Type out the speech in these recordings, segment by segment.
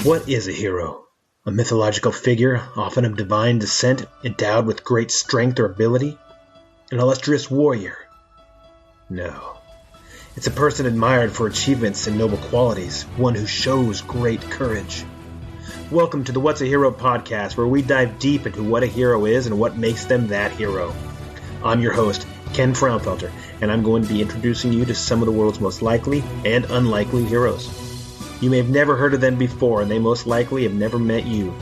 What is a hero? A mythological figure, often of divine descent, endowed with great strength or ability? An illustrious warrior? No. It's a person admired for achievements and noble qualities, one who shows great courage. Welcome to the What's a Hero podcast, where we dive deep into what a hero is and what makes them that hero. I'm your host, Ken Frownfelter, and I'm going to be introducing you to some of the world's most likely and unlikely heroes. You may have never heard of them before, and they most likely have never met you.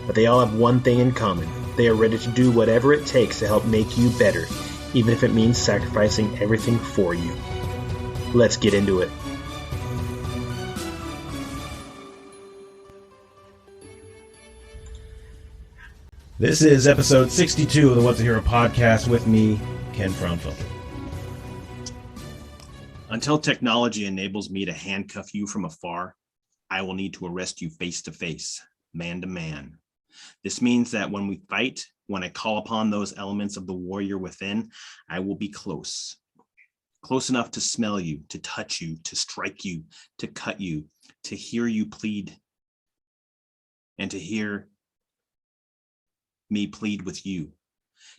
But they all have one thing in common. They are ready to do whatever it takes to help make you better, even if it means sacrificing everything for you. Let's get into it. This is episode 62 of the What's a Hero podcast with me, Ken Frownfelter. Until technology enables me to handcuff you from afar, I will need to arrest you face to face, man to man. This means that when we fight, when I call upon those elements of the warrior within, I will be close. Close enough to smell you, to touch you, to strike you, to cut you, to hear you plead, and to hear me plead with you,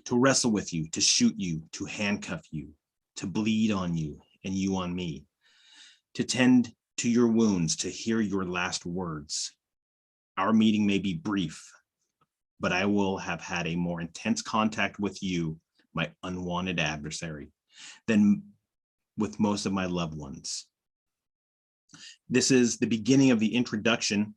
to wrestle with you, to shoot you, to handcuff you, to bleed on you and you on me, to tend to your wounds, to hear your last words. Our meeting may be brief, but I will have had a more intense contact with you, my unwanted adversary, than with most of my loved ones. This is the beginning of the introduction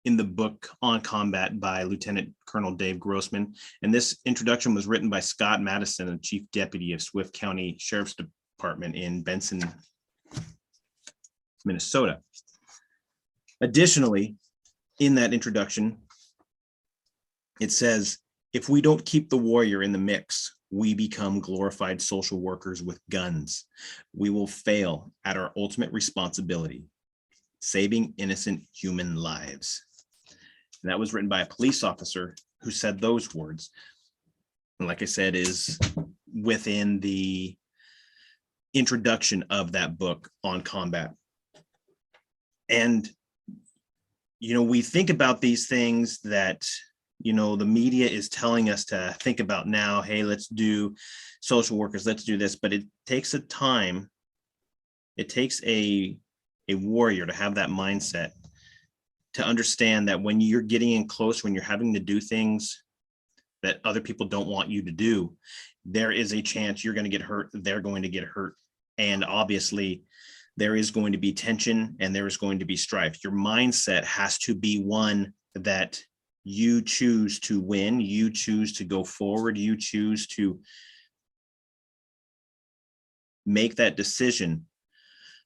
in the book On Combat by Lieutenant Colonel Dave Grossman. And this introduction was written by Scott Madison, the Chief Deputy of Swift County Sheriff's Department in Benson, Minnesota. Additionally, in that introduction, it says, if we don't keep the warrior in the mix, we become glorified social workers with guns. We will fail at our ultimate responsibility, saving innocent human lives. And that was written by a police officer who said those words. And like I said, is within the introduction of that book On Combat. And, we think about these things that, the media is telling us to think about now. Hey, let's do social workers, let's do this. But it takes a time. It takes a warrior to have that mindset, to understand that when you're getting in close, when you're having to do things that other people don't want you to do, there is a chance you're going to get hurt. They're going to get hurt. And obviously, there is going to be tension and there is going to be strife. Your mindset has to be one that you choose to win, you choose to go forward, you choose to make that decision,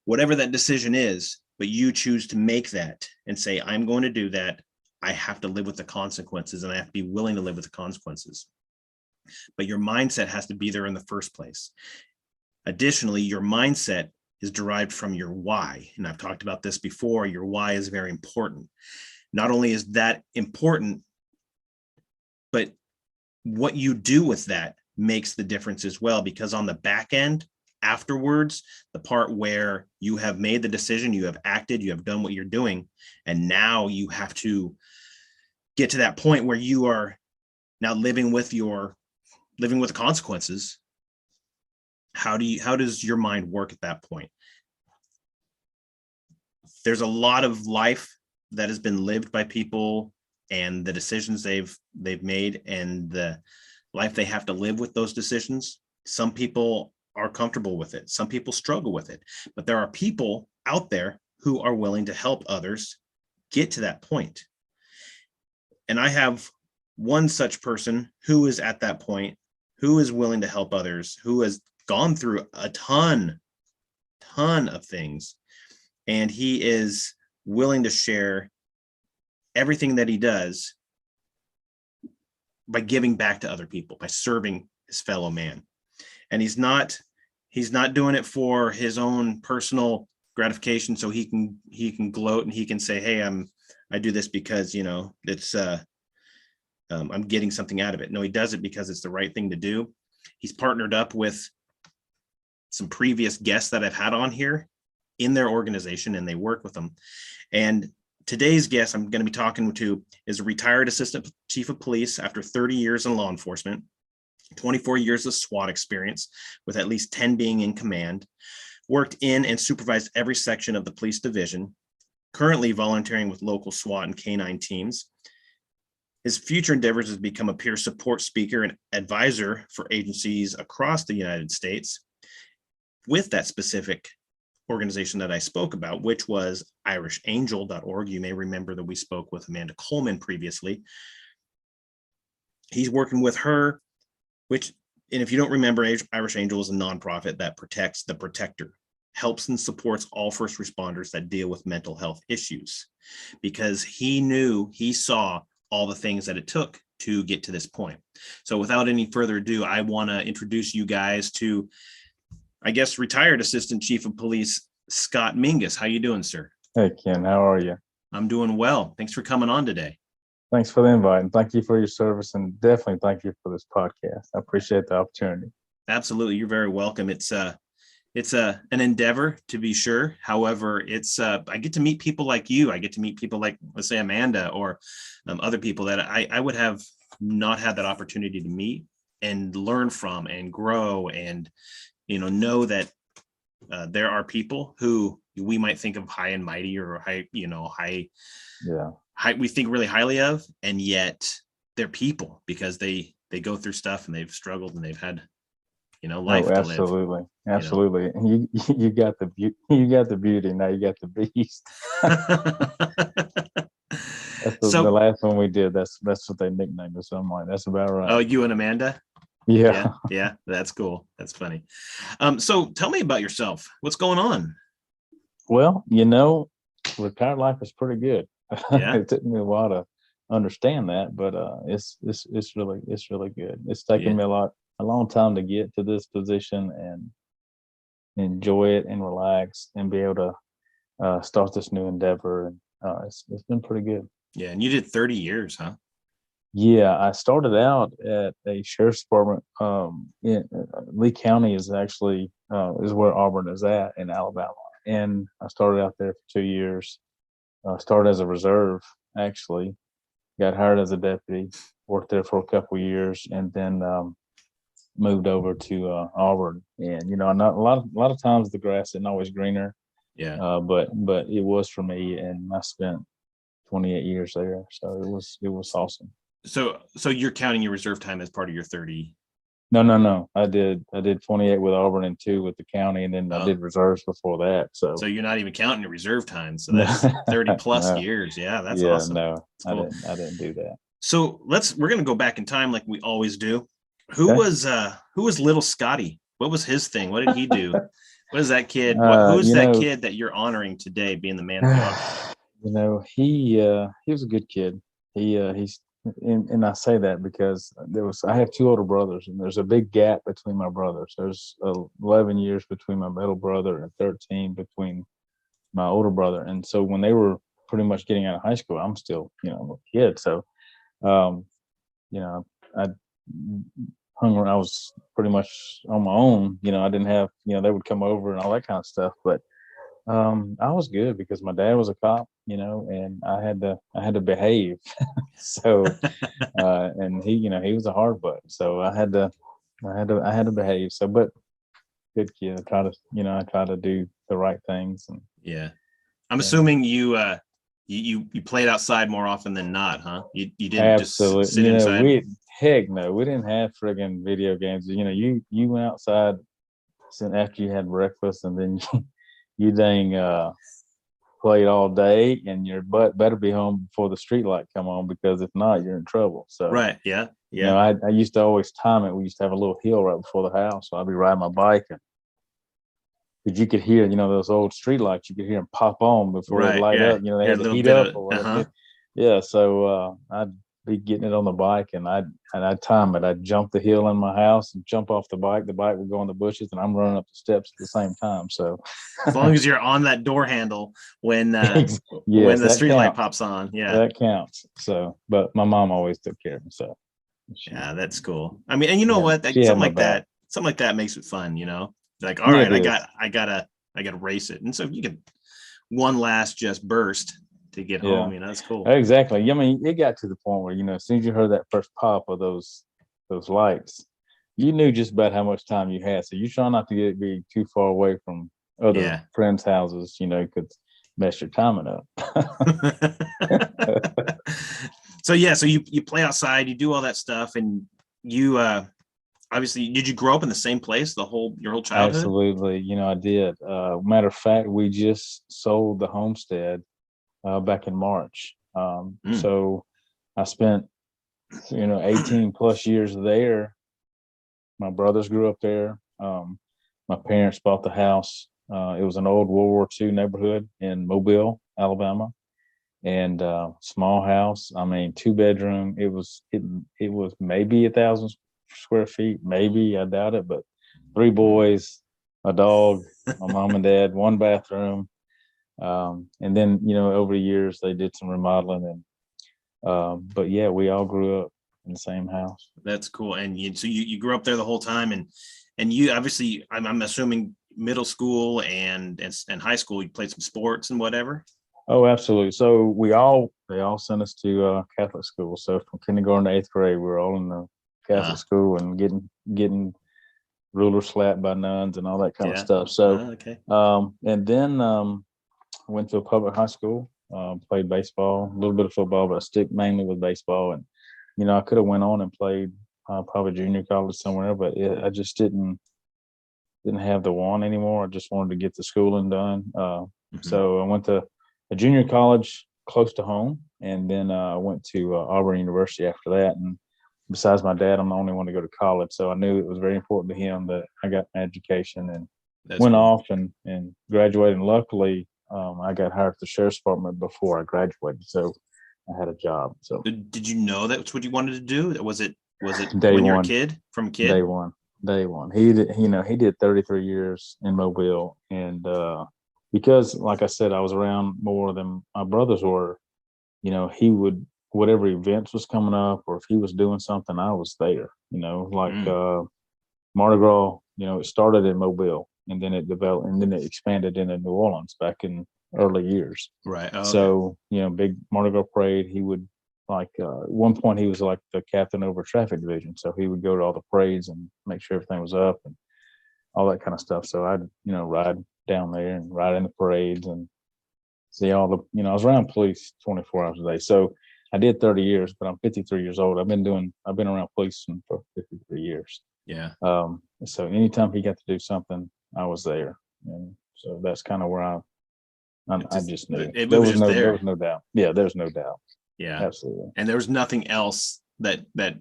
whatever that decision is, but you choose to make that and say, I'm going to do that. I have to live with the consequences and I have to be willing to live with the consequences. But your mindset has to be there in the first place. Additionally, your mindset is derived from your why. And I've talked about this before. Your why is very important. Not only is that important, but what you do with that makes the difference as well, because on the back end, afterwards, the part where you have made the decision, you have acted, you have done what you're doing, and now you have to get to that point where you are now living with the consequences. How does your mind work at that point? There's a lot of life that has been lived by people and the decisions they've made and the life they have to live with those decisions. Some people are comfortable with it. Some people struggle with it, but there are people out there who are willing to help others get to that point. And I have one such person who is at that point, who is willing to help others, who has gone through a ton of things, and he is willing to share everything that he does by giving back to other people, by serving his fellow man. And he's not doing it for his own personal gratification so he can gloat and he can say, hey, I do this because it's I'm getting something out of it. No, he does it because it's the right thing to do. He's partnered up with some previous guests that I've had on here in their organization, and they work with them. And today's guest I'm going to be talking to is a retired assistant chief of police after 30 years in law enforcement, 24 years of SWAT experience, with at least 10 being in command, worked in and supervised every section of the police division, currently volunteering with local SWAT and K-9 teams. His future endeavors is to become a peer support speaker and advisor for agencies across the United States with that specific organization that I spoke about, which was irishangel.org. You may remember that we spoke with Amanda Coleman previously. He's working with her, and if you don't remember, Irish Angel is a nonprofit that protects the protector, helps and supports all first responders that deal with mental health issues, because he saw all the things that it took to get to this point. So without any further ado, I want to introduce you guys to, I guess, retired Assistant Chief of Police, Scott Mingus. How you doing, sir? Hey, Ken, how are you? I'm doing well. Thanks for coming on today. Thanks for the invite, and thank you for your service, and definitely thank you for this podcast. I appreciate the opportunity. Absolutely. You're very welcome. It's an endeavor, to be sure. However, I get to meet people like you. I get to meet people like, let's say, Amanda, or other people that I would have not had that opportunity to meet and learn from and grow, and know that there are people who we might think of high and mighty, or high, we think really highly of, and yet they're people, because they go through stuff and they've struggled and they've had life to live. Absolutely. You got the beauty, now you got the beast. That's the last one we did. That's what they nicknamed us. So I'm like, that's about right. Oh, you and Amanda? Yeah. Yeah, that's cool. That's funny. So tell me about yourself. What's going on? Well, retired life is pretty good. Yeah. It took me a while to understand that, but it's really good. It's taken me a long time to get to this position and enjoy it and relax and be able to start this new endeavor. And it's been pretty good. Yeah. And you did 30 years, huh? Yeah, I started out at a sheriff's department. In Lee County is actually is where Auburn is at in Alabama, and I started out there for 2 years. Started as a reserve, actually. Got hired as a deputy. Worked there for a couple of years, and then moved over to Auburn. And not a lot of times the grass isn't always greener. Yeah. But it was for me, and I spent 28 years there, so it was awesome. So you're counting your reserve time as part of your 30? No. I did 28 with Auburn and 2 with the county, and then I did reserves before that. So you're not even counting your reserve time. So that's 30 plus years. Yeah, that's awesome. No, cool. I didn't do that. So we're gonna go back in time like we always do. Who was little Scotty? What was his thing? What did he do? What is that kid? Who's that kid that you're honoring today, being the man of the hour? He was a good kid. And I say that because I have 2 older brothers, and there's a big gap between my brothers. There's 11 years between my middle brother and 13 between my older brother. And so when they were pretty much getting out of high school, I'm still, a kid. So, I I was pretty much on my own. I didn't have, they would come over and all that kind of stuff. But I was good because my dad was a cop, and I had to behave. So, and he was a hard butt, so I had to behave. So, but good kid. I try to do the right things. And yeah, I'm assuming you played outside more often than not, huh? You didn't absolutely just sit inside. We didn't have friggin' video games. You went outside after you had breakfast, and then you dang played all day, and your butt better be home before the street light come on, because if not, you're in trouble. So right, yeah. I used to always time it. We used to have a little hill right before the house, so I'd be riding my bike, and because you could hear, those old street lights, you could hear them pop on before they light up. They had to heat up or whatever. Yeah, so I'd be getting it on the bike, and I'd time it. I'd jump the hill in my house and jump off the bike. The bike would go in the bushes, and I'm running up the steps at the same time. So as long as you're on that door handle when when the street light pops on, yeah, that counts. So, but my mom always took care of me. So Yeah, that's cool. I mean, and you know Yeah, what? she had my back. Something like that makes it fun, you know? Like, all Yeah, right, it is. I gotta race it. And so if you can one last just burst to get Yeah, home, you know, that's cool. exactly. I mean, it got to the point where, as soon as you heard that first pop of those lights, you knew just about how much time you had. So you try not to be too far away from other Yeah. friends' houses, could mess your timing up. So yeah, so you play outside, you do all that stuff, and you obviously, did you grow up in the same place your whole childhood? Absolutely. I did. Matter of fact, we just sold the homestead back in March. Mm. So I spent, 18 plus years there. My brothers grew up there. My parents bought the house. It was an old World War II neighborhood in Mobile, Alabama, and small house. I mean, 2 bedroom. It was maybe 1,000 square feet, maybe, I doubt it, but 3 boys, a dog, my mom and dad, 1 bathroom. And then, over the years they did some remodeling, and but yeah, we all grew up in the same house. That's cool. And you grew up there the whole time, and you obviously, I'm assuming middle school and high school, you played some sports and whatever. Oh, absolutely. So they all sent us to Catholic school. So from kindergarten to 8th grade, we were all in the Catholic Uh, school and getting ruler slapped by nuns and all that kind of yeah. stuff. So, Okay. and then went to a public high school, played baseball, a little bit of football, but I stick mainly with baseball. And I could have went on and played probably junior college somewhere, but I just didn't have the want anymore. I just wanted to get the schooling done. Mhm. So I went to a junior college close to home, and then I went to Auburn University after that. And besides my dad, I'm the only one to go to college, so I knew it was very important to him that I got my education and That's went cool. off and graduated. And luckily, I got hired at the sheriff's department before I graduated, so I had a job. So Did you know that's what you wanted to do? Was it day when you were a one, kid, from a day kid? one, day one. He did 33 years in Mobile, and because, like I said, I was around more than my brothers were. He would, whatever events was coming up, or if he was doing something, I was there. Like Mm. Mardi Gras. It started in Mobile, and then it developed, and then it expanded into New Orleans back in early years. Right. Oh, okay. So, big Mardi Gras parade. He would, like, at one point he was like the captain over traffic division. So he would go to all the parades and make sure everything was up and all that kind of stuff. So I'd, ride down there and ride in the parades and see all the, I was around police 24 hours a day. So I did 30 years, but I'm 53 years old. I've been around police for 53 years. Yeah. So anytime he got to do something, I was there. And so that's kind of where It I just just knew it was just there there. was no doubt. Yeah, there's no doubt. Yeah. Absolutely. And there was nothing else that I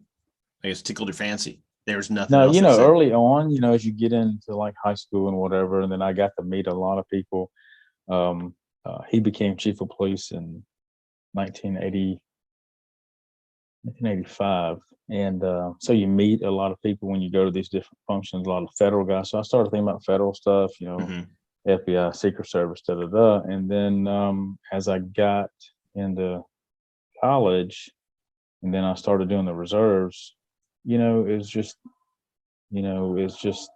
guess tickled your fancy. There was nothing No, else that said, early on, as you get into like high school and whatever, and then I got to meet a lot of people. Um, he became chief of police in 1980, 1985. And so you meet a lot of people when you go to these different functions, a lot of federal guys. So I started thinking about federal stuff, mhm, FBI, Secret Service, da da da. And then as I got into college, and then I started doing the reserves, it's just, it's just,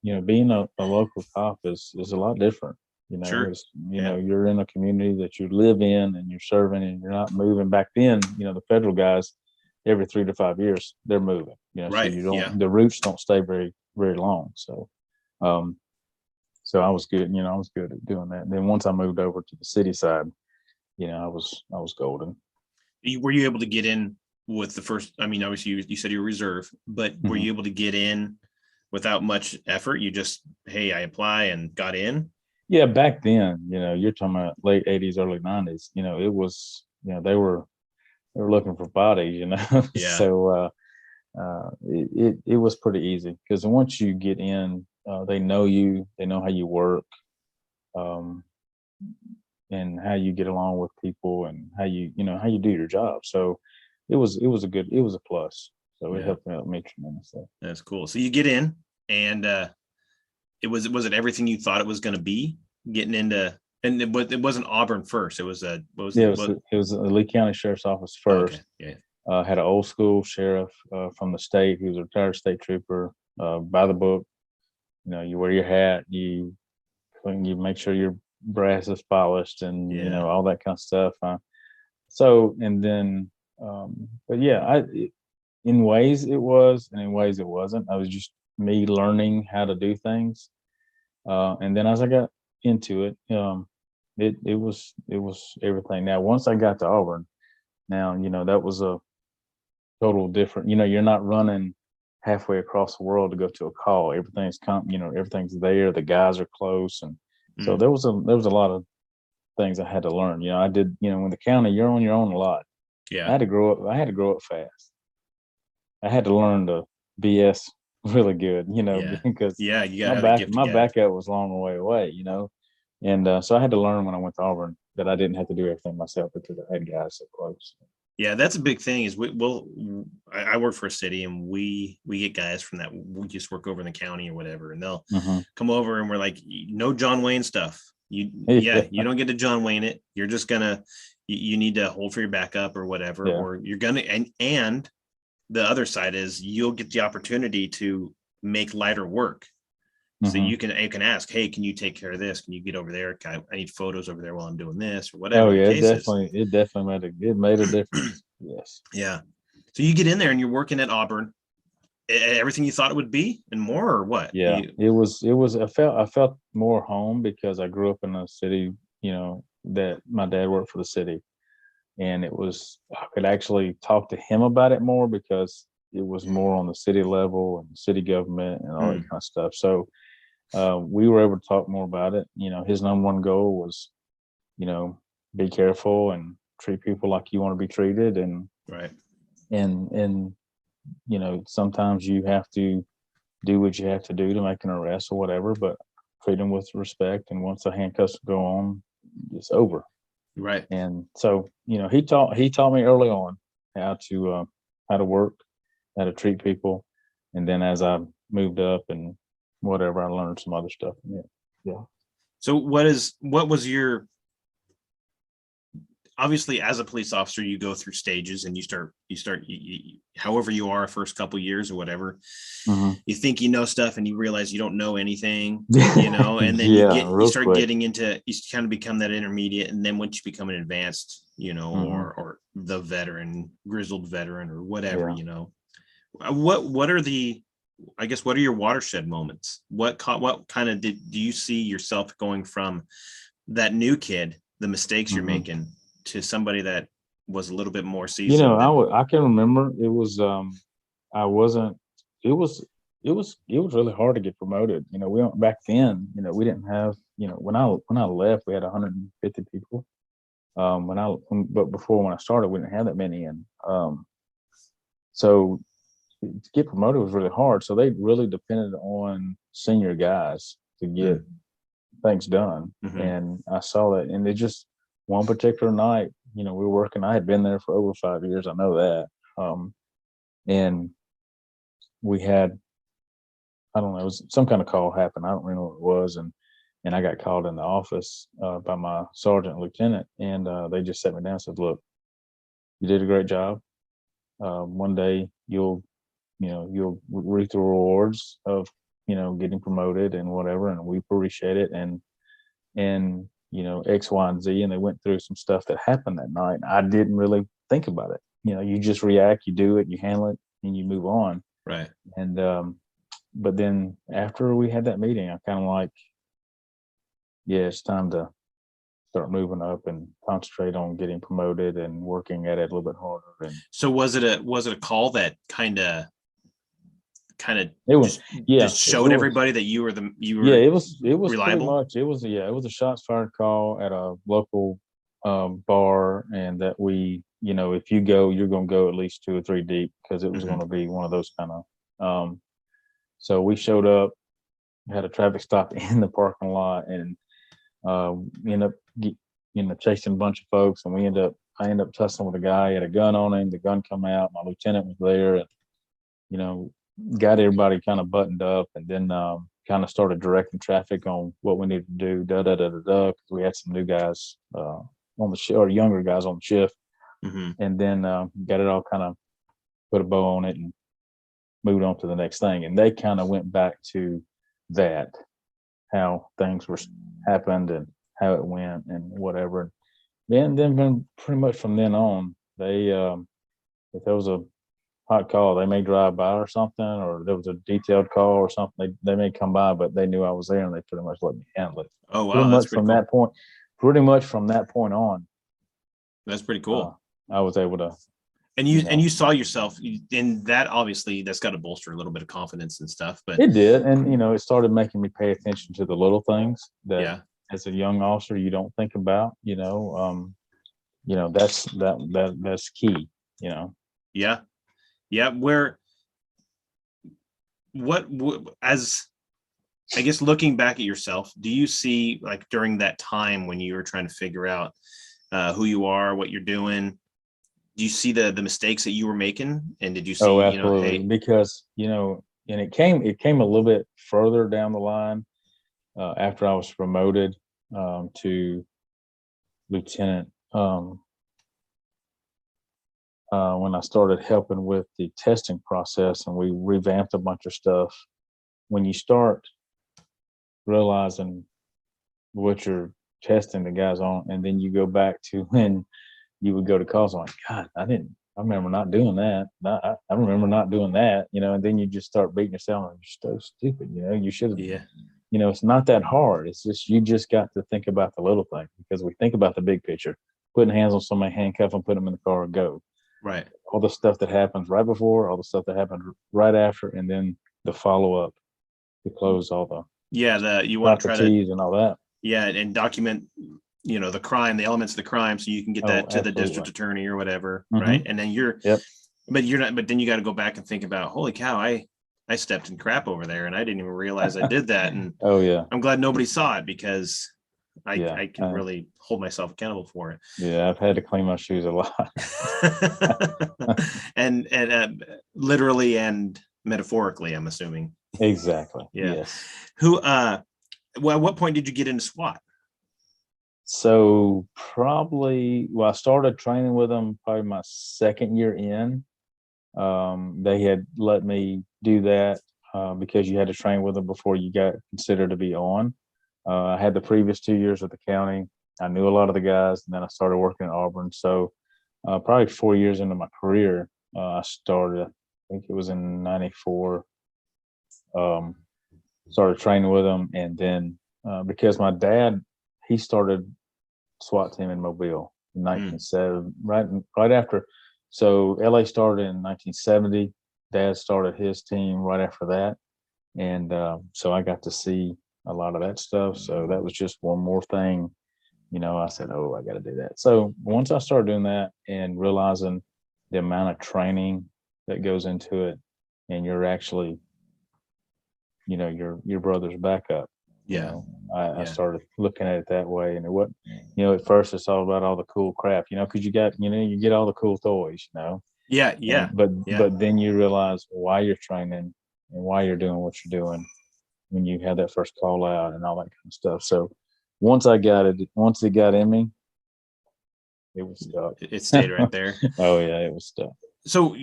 being a local cop is a lot different. sure. It's, Yeah. you're in a community that you live in and you're serving and you're not moving. Back then, the federal guys, every 3 to 5 years, they're moving, so Right. Yeah. the roots don't stay very, very long. Um, so I was good, I was good at doing that. And then once I moved over to the city side, I was golden. Were you able to get in with the first? I mean, obviously you said you were reserve, but were Mhm. you able to get in without much effort? You just, hey, I apply and got in. Yeah, back then, you're talking about late 80s, early 90s, it was, they were looking for bodies, Yeah. so it was pretty easy because once you get in, they know you, they know how you work, um, and how you get along with people and how you do your job. So it was a plus. So it Yeah. helped me tremendously. That's cool. So you get in, and was it everything you thought it was going to be getting into, and it wasn't Auburn first. It was what was Yeah, it? What? it was the Lee County Sheriff's Office Oh, okay. first. Yeah. Had an old school sheriff from the state who's a retired state trooper, by the book. You wear your hat, you make sure your brass is polished, and Yeah. all that kind of stuff. So, and then, but yeah, in ways it was, and in ways it wasn't. I was just me learning how to do things, and then as I got into it, it was everything. Now, once I got to Auburn, now that was a total different. You're not running halfway across the world to go to a call. Everything's there. The guys are close, and so Mm. there was a lot of things I had to learn. I did. In the county, you're on your own a lot. I Yeah. had to grow up. I had to grow up fast. I had to learn to BS really good. Yeah. Because Yeah. You my gotta have a back gift of my gab. backup was long way away. And so I had to learn when I went to Auburn that I didn't have to do everything myself because I had guys so close. Yeah, that's a big thing. Is I work for a city, and we get guys from that. We just work over in the county or whatever, and they'll Mm-hmm. come over, and we're like, no John Wayne stuff. Yeah, You don't get to John Wayne it. You're just gonna, you need to hold for your backup or whatever, yeah. or you're gonna, and the other side is you'll get the opportunity to make lighter work. So Mm-hmm. you can ask, hey, can you take care of this? Can you get over there? I need photos over there while I'm doing this, or Oh whatever the yeah, it case is. definitely it definitely made a difference. Yes. Yeah. So you get in there and you're working at Auburn, everything you thought it would be and more, or what? Yeah. It was I felt more home because I grew up in a city, that my dad worked for the city. And I could actually talk to him about it more because it was more on the city level and city government and all that kind of stuff. So we were able to talk more about it. His number one goal was, you know, be careful and treat people like you want to be treated. And, Right. and, sometimes you have to do what you have to do to make an arrest or whatever, but treat them with respect. And once the handcuffs go on, it's over. Right. And so, he taught me early on how to work, how to treat people. And then as I moved up and whatever, I learned some other stuff. Yeah. Yeah. So what was your, obviously as a police officer, you go through stages and however you are first couple years or whatever, Mm-hmm. you think you know stuff and you realize you don't know anything, and then Yeah, you real start quick. getting into, you kind of become that intermediate. And then once you become an advanced, Mm-hmm. or the veteran, grizzled veteran or whatever, Yeah. what are the, I guess, what are your watershed moments? What kind of do you see yourself going from that new kid, the mistakes you're Mm-hmm. making, to somebody that was a little bit more seasoned? I can remember it was, I wasn't, it was really hard to get promoted. We don't, back then, we didn't have, when I left, we had 150 people. But before, when I started, we didn't have that many. And, so to get promoted was really hard. So they really depended on senior guys to get things done. Mhm. And I saw that. And it just, one particular night, we were working. I had been there for over 5 years. I know that. And we had, I don't know, it was some kind of call happened. I don't really know what it was. And I got called in the office by my sergeant and lieutenant. And they just sat me down and said, look, you did a great job. One day you'll reap the rewards of, getting promoted and whatever. And we appreciate it. And, X, Y, and Z. And they went through some stuff that happened that night. I didn't really think about it. You just react, you do it, you handle it, and you move on. Right. And, but then after we had that meeting, I kind of like, yeah, it's time to start moving up and concentrate on getting promoted and working at it a little bit harder. And So was it a call that kind of it was, just showed everybody that you were it was reliable? pretty much, it was a shots fired call at a local bar, and that if you go, you're going to go at least 2 or 3 deep, because it was going to be one of those kind of, so we showed up, had a traffic stop in the parking lot, and we ended up chasing a bunch of folks, and I ended up tussling with a guy. He had a gun on him. The gun come out. My lieutenant was there, and got everybody kind of buttoned up, and then kind of started directing traffic on what we needed to do. Because we had some new guys on the shift, or younger guys on the shift. and then got it all kind of put a bow on it and moved on to the next thing. And they kind of went back to that, how things were happened and how it went and whatever. And then pretty much from then on, they if there was a hot call, they may drive by or something, or there was a detailed call or something, they may come by, but they knew I was there and they pretty much let me handle it. Oh wow, that's pretty cool. Pretty much from that point on, that's pretty cool. I was able to. And you saw yourself in that. Obviously, that's got to bolster a little bit of confidence and stuff. But it did, and it started making me pay attention to the little things that, as a young officer, you don't think about. That's key. Yeah. As I guess looking back at yourself, do you see, like, during that time when you were trying to figure out who you are, what you're doing, do you see the mistakes that you were making? And did you see, absolutely. Because, and it came a little bit further down the line after I was promoted to lieutenant. When I started helping with the testing process and we revamped a bunch of stuff, when you start realizing what you're testing the guys on, and then you go back to when you would go to calls, I'm like, God, I remember not doing that. I remember not doing that, and then you just start beating yourself. You're so stupid, you should have, it's not that hard. It's just, you just got to think about the little thing, because we think about the big picture, putting hands on somebody, handcuff them, put them in the car and go. Right. All the stuff that happens right before, all the stuff that happened right after, and then the follow up to close all the you want to try to and all that. Yeah, and document the crime, the elements of the crime, so you can get that to the district attorney or whatever, right? And then but then you got to go back and think about, holy cow, I stepped in crap over there and I didn't even realize I did that. And I'm glad nobody saw it, because I can really hold myself accountable for it. Yeah, I've had to clean my shoes a lot. and literally and metaphorically, I'm assuming. Exactly. Yeah. Yes. At what point did you get into SWAT? So I started training with them probably my second year in. They had let me do that because you had to train with them before you got considered to be on. I had the previous 2 years with the county. I knew a lot of the guys, and then I started working at Auburn. So probably 4 years into my career, I started, I think it was in 94, started training with them. And then because my dad, he started SWAT team in Mobile in 1970, right after. So LA started in 1970. Dad started his team right after that. And so I got to see a lot of that stuff. So that was just one more thing, I said, oh, I got to do that. So once I started doing that and realizing the amount of training that goes into it, and you're actually, your brother's backup. I started looking at it that way. And at first it's all about all the cool crap, because you get all the cool toys, But then you realize why you're training and why you're doing what you're doing when you had that first call out and all that kind of stuff. So once it got in me, it was stuck. It stayed right there. Oh yeah, it was stuck. So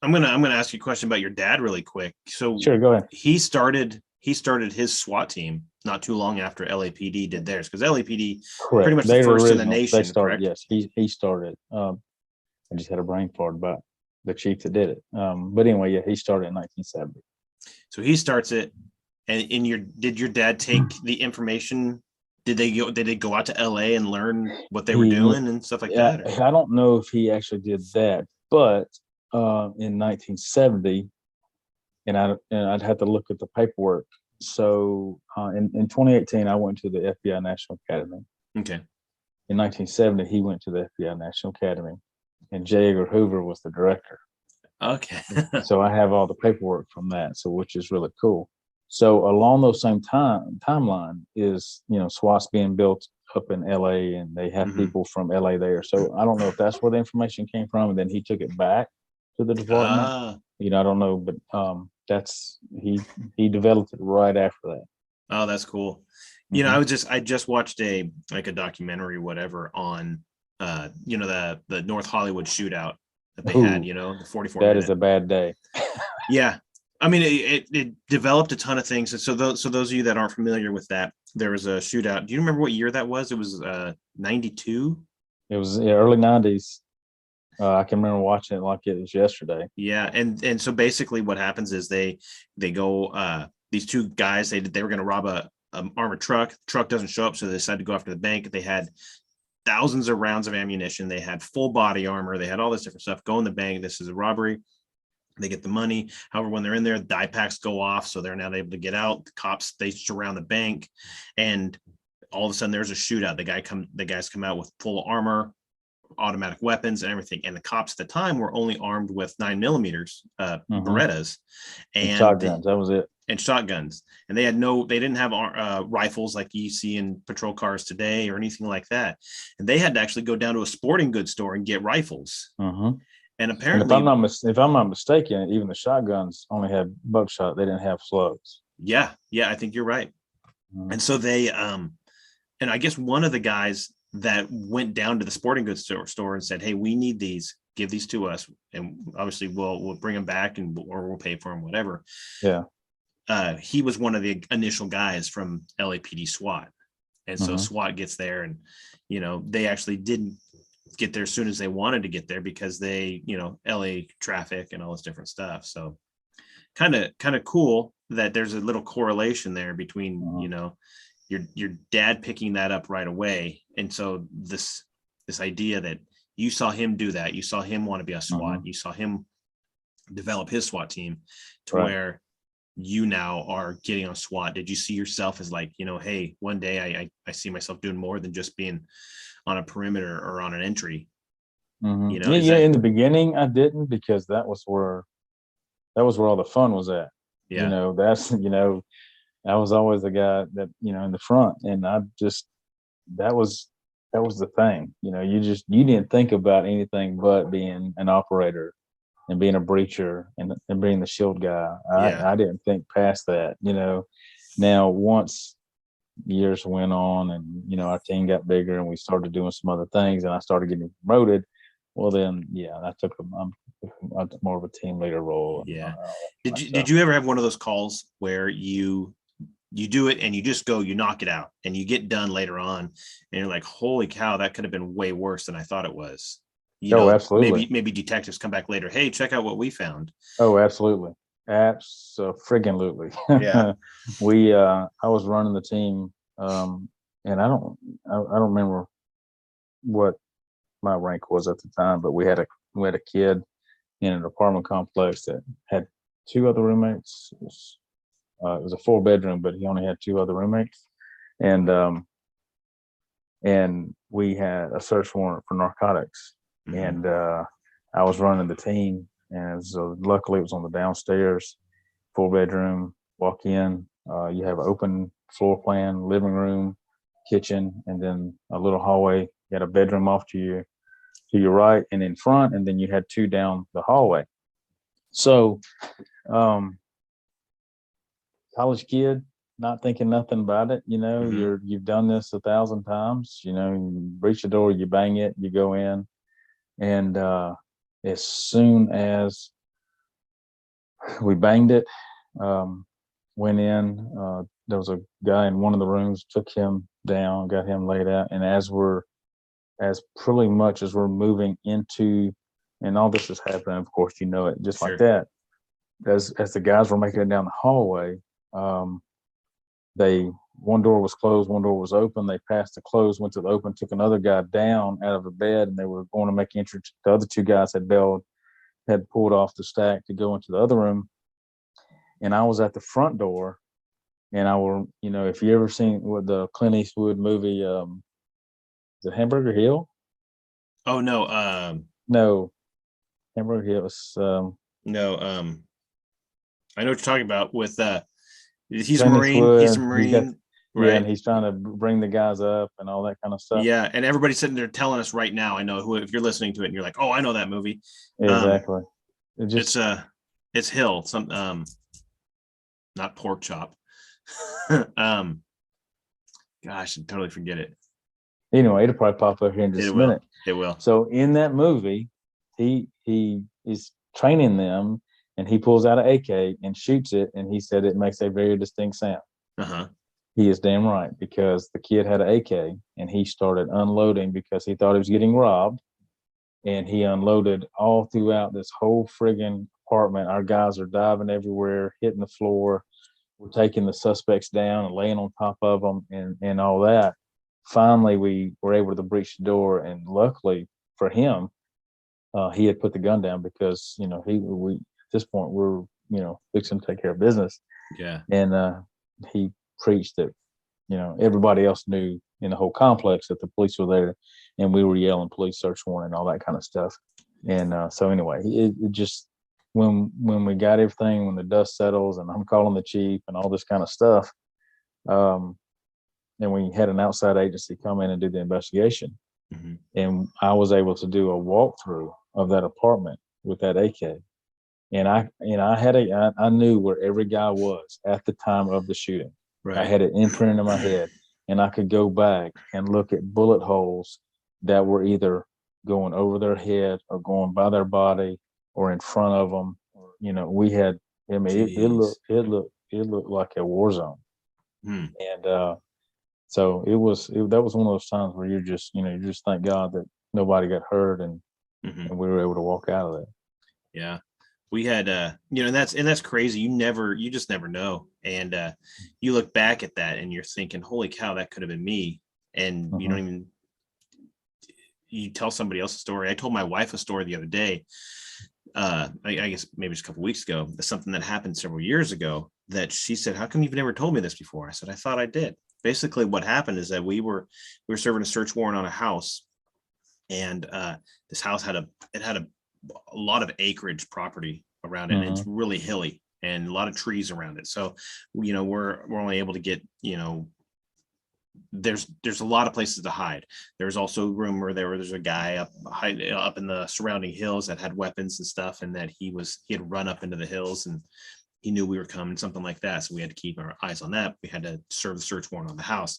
I'm gonna ask you a question about your dad really quick. So sure, go ahead. He started his SWAT team not too long after LAPD did theirs, because LAPD pretty much the first in the nation. They started, correct? Yes, he started. I just had a brain fart about the chief that did it. But anyway, he started in 1970. So he starts it. And did your dad take the information? Did they go out to LA and learn what they were doing and stuff like that? I don't know if he actually did that, but in 1970, and I'd have to look at the paperwork. So in 2018, I went to the FBI National Academy. Okay. In 1970, he went to the FBI National Academy, and J. Edgar Hoover was the director. Okay. So I have all the paperwork from that, which is really cool. So along those same timeline is, SWAT's being built up in LA, and they have people from LA there. So I don't know if that's where the information came from, and then he took it back to the department. I don't know, but that's he developed it right after that. Oh, that's cool. I just watched a documentary, whatever, on the North Hollywood shootout that they Ooh, had, the 44 that minute. is a bad day. Yeah. I mean, it developed a ton of things. And so those of you that aren't familiar with that, there was a shootout. Do you remember what year that was? It was 92. It was early 90s. I can remember watching it like it was yesterday. Yeah. And so basically what happens is they go, these two guys, they were going to rob a armored truck. The truck doesn't show up. So they decided to go after the bank. They had thousands of rounds of ammunition. They had full body armor. They had all this different stuff. Go in the bank. This is a robbery. They get the money. However, when they're in there, die packs go off. So they're not able to get out. The cops, they surround the bank. And all of a sudden there's a shootout. The guys come out with full armor, automatic weapons and everything. And the cops at the time were only armed with 9mm Berettas and shotguns. That was it. And shotguns. And they didn't have rifles like you see in patrol cars today or anything like that. And they had to actually go down to a sporting goods store and get rifles. And apparently, and if I'm not mistaken, even the shotguns only had buckshot. They didn't have slugs. Yeah, I think you're right. And so they, and I guess one of the guys that went down to the sporting goods store and said, "Hey, we need these. Give these to us, and obviously we'll bring them back, or we'll pay for them, whatever." Yeah. He was one of the initial guys from LAPD SWAT, and so SWAT gets there, and they actually didn't get there as soon as they wanted to get there because they, LA traffic and all this different stuff. So kind of cool that there's a little correlation there between, your dad picking that up right away. And so this idea that you saw him do that, you saw him want to be a SWAT, you saw him develop his SWAT team to where you now are getting on SWAT. Did you see yourself as like, hey, one day I see myself doing more than just being on a perimeter or on an entry? In the beginning I didn't, because that was where all the fun was at. That's I was always the guy that in the front, and I just that was the thing. You didn't think about anything but being an operator and being a breacher and being the shield guy. I didn't think past that. Now once years went on and our team got bigger and we started doing some other things and I started getting promoted, well then I took I'm more of a team leader role. Did you ever have one of those calls where you do it and you just go, you knock it out and you get done later on and you're like, holy cow, that could have been way worse than I thought it was? Absolutely. Maybe detectives come back later, hey, check out what we found. Oh, absolutely. Friggin'. Yeah. I was running the team, and I don't remember what my rank was at the time, but we had a kid in an apartment complex that had two other roommates. It was a 4-bedroom, but he only had two other roommates, and we had a search warrant for narcotics, and I was running the team. And so luckily it was on the downstairs, 4-bedroom, walk in, you have an open floor plan, living room, kitchen, and then a little hallway. You had a bedroom off to your right and in front, and then you had two down the hallway. So, college kid, not thinking nothing about it. You've done this 1,000 times, you reach the door, you bang it, you go in. And, as soon as we banged it, went in, there was a guy in one of the rooms, took him down, got him laid out. And as we're moving into, and all this is happening, of course, it just like that. As the guys were making it down the hallway, one door was closed, one door was open. They passed the closed, went to the open, took another guy down out of a bed, and they were going to make entry. The other two guys had pulled off the stack to go into the other room. And I was at the front door, and if you ever seen what the Clint Eastwood movie, the Hamburger Hill? Oh no. No, Hamburger Hill was, no. I know what you're talking about with, he's Clint a Marine. Eastwood, he's a Marine. Right. Yeah, and he's trying to bring the guys up and all that kind of stuff. Yeah, and everybody's sitting there telling us right now. I know if you're listening to it and you're like, "Oh, I know that movie." Exactly. It's Hill. Some not pork chop. Gosh, I totally forget it. Anyway, it'll probably pop up here in just a minute. It will. So in that movie, he is training them, and he pulls out an AK and shoots it, and he said it makes a very distinct sound. Uh-huh. He is damn right, because the kid had an AK, and he started unloading because he thought he was getting robbed, and he unloaded all throughout this whole friggin' apartment. Our guys are diving everywhere, hitting the floor. We're taking the suspects down and laying on top of them and all that. Finally, we were able to breach the door, and luckily for him, he had put the gun down because we at this point we're fixing to take care of business. Yeah. And he preached that everybody else knew in the whole complex that the police were there, and we were yelling police search warrant and all that kind of stuff. And so anyway, it just when we got everything, when the dust settles, and I'm calling the chief and all this kind of stuff, and we had an outside agency come in and do the investigation. Mm-hmm. And I was able to do a walkthrough of that apartment with that AK. And I knew where every guy was at the time of the shooting. Right. I had it imprinted in my head, and I could go back and look at bullet holes that were either going over their head or going by their body or in front of them. We had, I mean, it looked like a war zone. And so that was one of those times where you just thank God that nobody got hurt, and we were able to walk out of that. Yeah. We had, and that's crazy. You just never know. And you look back at that and you're thinking, holy cow, that could have been me. And you tell somebody else a story. I told my wife a story the other day. I guess maybe just a couple of weeks ago, something that happened several years ago that she said, how come you've never told me this before? I said, I thought I did. Basically what happened is that we were serving a search warrant on a house, and this house had a lot of acreage property around it. And it's really hilly and a lot of trees around it. So, we're only able to get, there's a lot of places to hide. There's also a room where there's a guy up in the surrounding hills that had weapons and stuff, and that he had run up into the hills, and he knew we were coming, something like that. So we had to keep our eyes on that. We had to serve the search warrant on the house.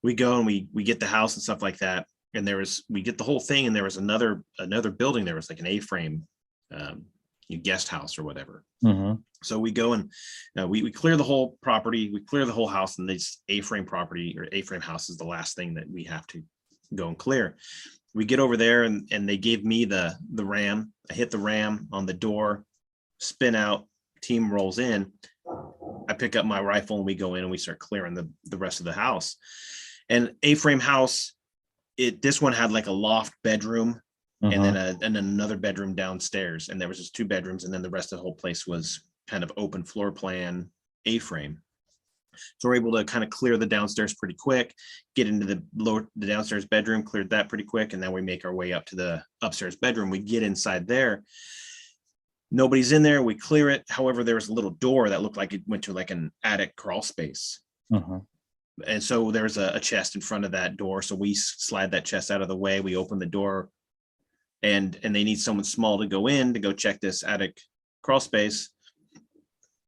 We go and we get the house and stuff like that. And we get the whole thing, and there was another building. There was like an A-frame guest house or whatever. So we go and we clear the whole property. We clear the whole house, and this A-frame property or A-frame house is the last thing that we have to go and clear. We get over there, and they gave me the ram. I hit the ram on the door, spin out, team rolls in. I pick up my rifle, and we go in and we start clearing the rest of the house. And A-frame house, this one had like a loft bedroom, and then another bedroom downstairs, and there was just 2 bedrooms, and then the rest of the whole place was kind of open floor plan A-frame. So we're able to kind of clear the downstairs pretty quick, get into the downstairs bedroom, cleared that pretty quick, and then we make our way up to the upstairs bedroom. We get inside there. Nobody's in there. We clear it. However, there was a little door that looked like it went to like an attic crawl space. And so there's a chest in front of that door. So we slide that chest out of the way. We open the door, and they need someone small to go in to go check this attic crawl space.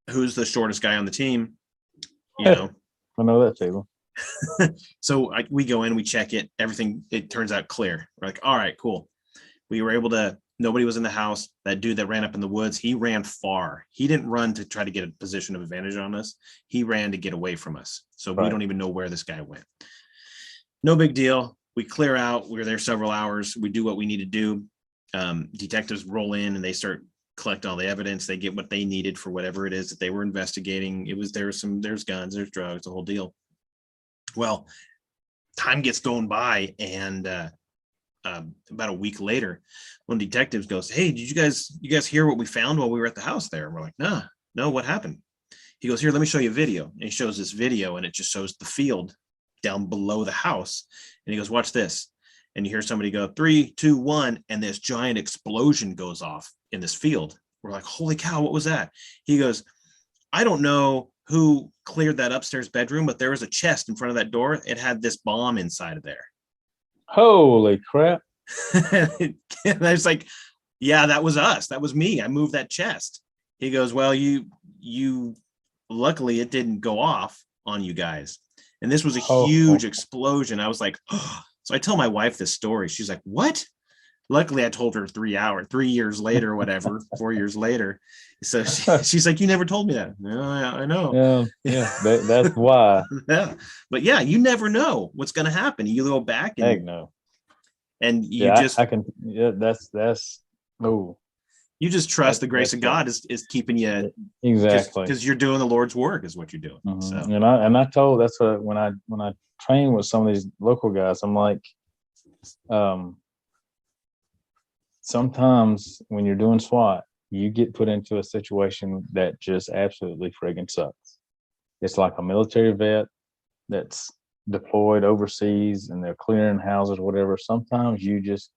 Who's the shortest guy on the team? I know that table. So we go in, we check it. Everything, it turns out clear. We're like, all right, cool. We were able to, nobody was in the house. That dude that ran up in the woods, he ran far. He didn't run to try to get a position of advantage on us. He ran to get away from us. So we don't even know where this guy went. No big deal. We clear out. We were there several hours. We do what we need to do. Detectives roll in and they start collect all the evidence. They get what they needed for whatever it is that they were investigating. There's guns, there's drugs, the whole deal. Well, time gets going by, and about a week later, one detective goes, "Hey, did you guys hear what we found while we were at the house there?" And we're like, no, what happened? He goes, "Here, let me show you a video." And he shows this video, and it just shows the field down below the house. And he goes, "Watch this." And you hear somebody go, 3, 2, 1, and this giant explosion goes off in this field. We're like, holy cow, what was that? He goes, "I don't know who cleared that upstairs bedroom, but there was a chest in front of that door. It had this bomb inside of there." Holy crap. And I was like, yeah, that was us. That was me. I moved that chest. He goes, "Well, you luckily it didn't go off on you guys." And this was a huge explosion. I was like, oh, So I tell my wife this story. She's like, what? Luckily, I told her 3 years later, or whatever, 4 years later. So she's like, you never told me that. No, I know. That's why. Yeah. But yeah, you never know what's going to happen. You go back Heck and no. you I can. Yeah, that's. Oh, you just trust the grace of God is keeping you, exactly, because you're doing the Lord's work is what you're doing. Mm-hmm. So I told, that's what, when I train with some of these local guys, I'm like, sometimes when you're doing SWAT, you get put into a situation that just absolutely friggin' sucks. It's like a military vet that's deployed overseas and they're clearing houses or whatever. Sometimes you just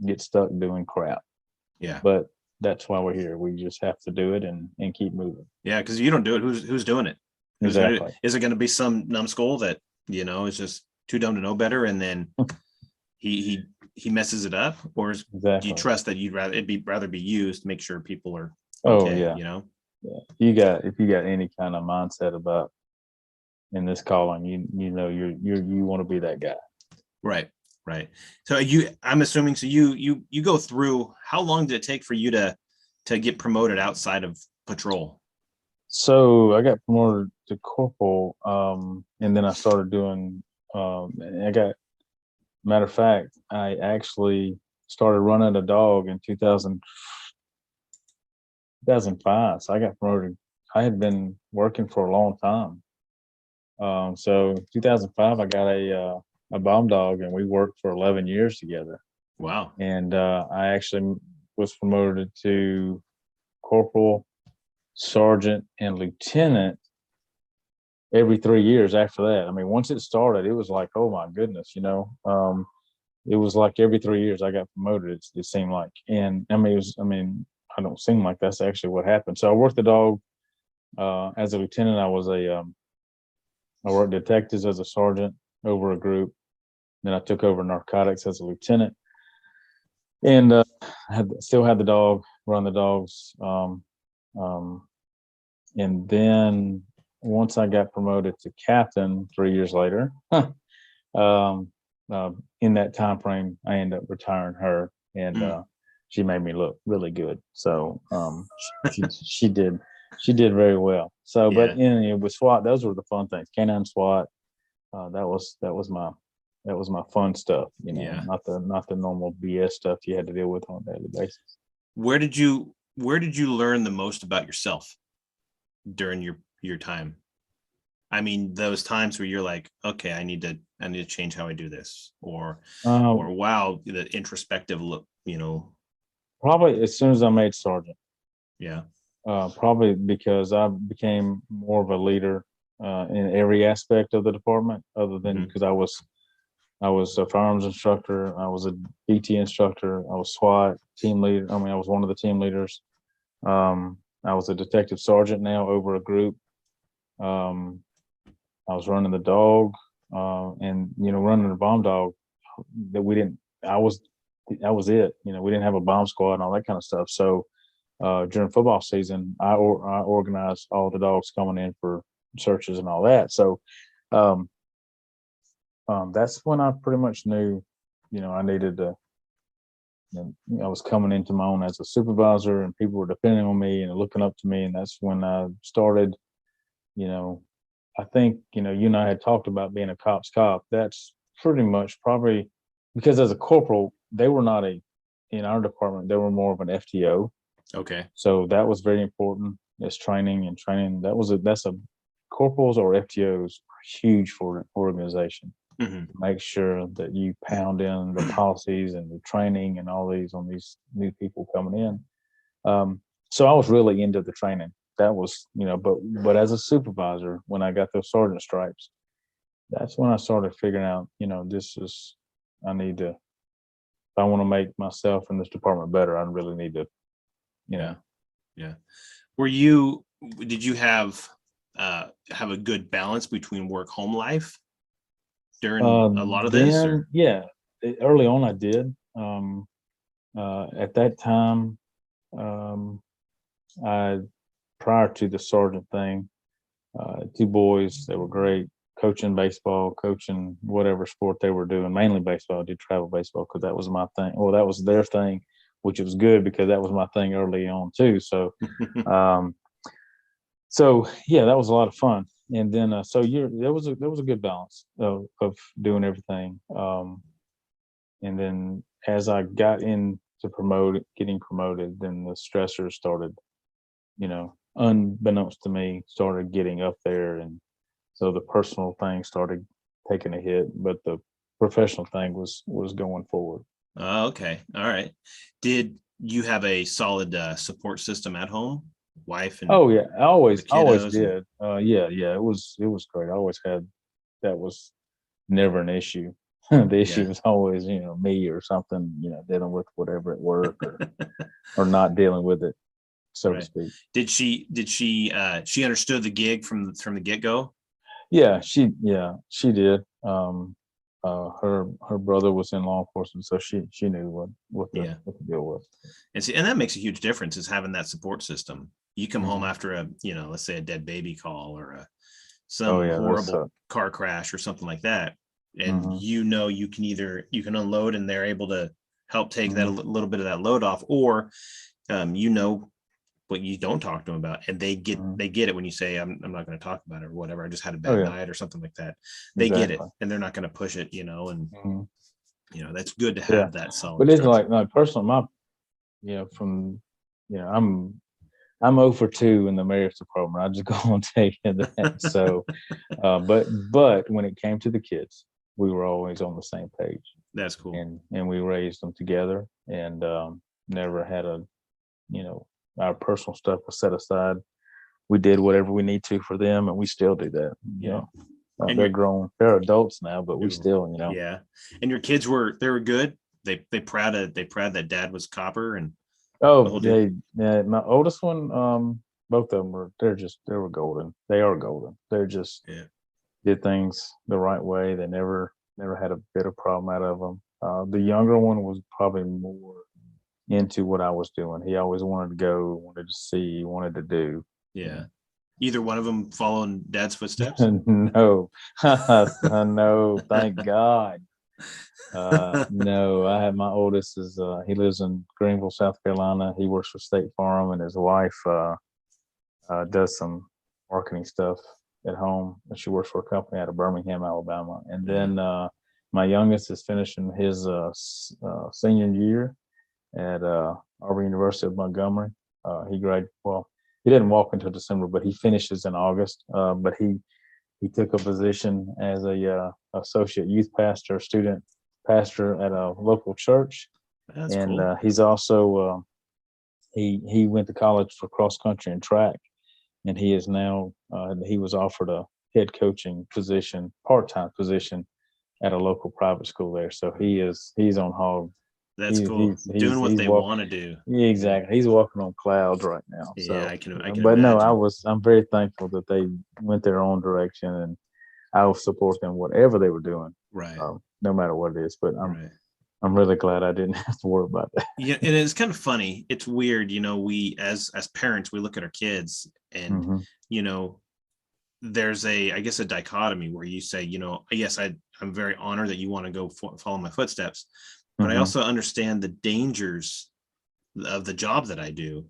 get stuck doing crap. yeah. But that's why we're here. We just have to do it and keep moving. Yeah, because you don't do it. Who's doing it? Exactly. Is it going to be some numbskull that is just too dumb to know better, and then he messes it up, or do you trust that it'd rather be used to make sure people are okay? Yeah. If you got any kind of mindset about in this calling, you want to be that guy. Right. So I'm assuming, so you go through, how long did it take for you to get promoted outside of patrol? So I got promoted to corporal, and then I started doing, matter of fact, I actually started running a dog in 2005. So I got promoted. I had been working for a long time. So 2005, I got a bomb dog, and we worked for 11 years together. Wow. And I actually was promoted to corporal, sergeant, and lieutenant every 3 years after that. I mean, once it started, it was like, oh my goodness, it was like every 3 years I got promoted. It seemed like, and I mean, I don't seem like that's actually what happened. So I worked the dog as a lieutenant. I worked detectives as a sergeant over a group. Then I took over narcotics as a lieutenant, and still had the dog, run the dogs. And then once I got promoted to captain 3 years later, um, in that time frame, I ended up retiring her, and she made me look really good. So she did very well. So, Yeah. But with SWAT, those were the fun things. Canine SWAT, that was my fun stuff. Yeah. Not the normal BS stuff you had to deal with on a daily basis. Where did you learn the most about yourself during your time? I mean, those times where you're like, okay, I need to change how I do this, or wow, the introspective look, Probably as soon as I made sergeant. Yeah. Probably because I became more of a leader in every aspect of the department, other than because I was a firearms instructor, I was a BT instructor, I was SWAT team leader. I mean, I was one of the team leaders. I was a detective sergeant now over a group. I was running the dog, and running the bomb dog. That we didn't. That was it. We didn't have a bomb squad and all that kind of stuff. So during football season, I organized all the dogs coming in for searches and all that. So that's when I pretty much knew, I needed to. I was coming into my own as a supervisor, and people were depending on me and looking up to me, and that's when I started. I think, you and I had talked about being a cop's cop. That's pretty much probably because as a corporal, they were not in our department, they were more of an FTO. Okay. So that was very important as training. That's corporals or FTOs are huge for an organization. Mm-hmm. Make sure that you pound in the policies and the training and all these on these new people coming in. So I was really into the training. That was, but as a supervisor, when I got those sergeant stripes, that's when I started figuring out, I need to, if I want to make myself in this department better, I really need to, Yeah. Did you have a good balance between work home life during a lot of this? Or? Yeah, early on I did. At that time, prior to the sergeant thing, 2 boys, they were great. coaching baseball, coaching whatever sport they were doing, mainly baseball. I did travel baseball because that was my thing. Well, that was their thing, which was good because that was my thing early on too. So, yeah, that was a lot of fun. And then, there was a good balance of doing everything. And then as I got into getting promoted, then the stressors started, unbeknownst to me, started getting up there. And so the personal thing started taking a hit, but the professional thing was going forward. Oh, okay. All right. Did you have a solid support system at home? Wife and Oh yeah, I always kiddos did. Yeah, it was great. I always had that. Was never an issue. The issue was always, me or something, dealing with whatever at work or not dealing with it, so to speak. Did she understood the gig from the get-go? Yeah, she did. Her brother was in law enforcement, so she knew what the deal was. And that makes a huge difference, is having that support system. You come home Mhm. after let's say a dead baby call or some horrible car crash or something like that, and you can unload, and they're able to help take that a little bit of that load off, or what you don't talk to them about, and they get it when you say, I'm not going to talk about it or whatever. I just had a bad night or something like that. They get it, and they're not going to push it, and that's good to have that solid. But it's like personal, I'm 0 for 2 in the marriage department. I just go and take that. So, but when it came to the kids, we were always on the same page. That's cool. And we raised them together, and never had our personal stuff was set aside. We did whatever we need to for them, and we still do that. And they're grown, they're adults now, but we still, Yeah. And your kids were good. They proud that dad was copper and. Oh, my oldest one, both of them they were golden. They are golden. They're just did things the right way. They never had a bit of problem out of them. The younger one was probably more into what I was doing. He always wanted to go, wanted to see, wanted to do. Yeah. Either one of them following dad's footsteps? No, no, thank God. No, I have my oldest he lives in Greenville, South Carolina. He works for State Farm, and his wife does some marketing stuff at home. And she works for a company out of Birmingham, Alabama. And then my youngest is finishing his senior year at Auburn University of Montgomery. He didn't walk until December, but he finishes in August. But he took a position as a associate youth pastor, student pastor at a local church. That's cool. He's also he went to college for cross country and track, and he is now he was offered a head coaching position, part-time position at a local private school there. So he's on hog. That's cool. Doing what they want to do. Exactly. He's walking on clouds right now. Yeah, so I can but imagine. No, I'm very thankful that they went their own direction, and I will support them whatever they were doing. Right. No matter what it is. But I'm really glad I didn't have to worry about that. Yeah, and it's kind of funny. It's weird, we as parents, we look at our kids, and there's I guess a dichotomy where you say, yes, I'm very honored that you want to go follow my footsteps, but I also understand the dangers of the job that I do.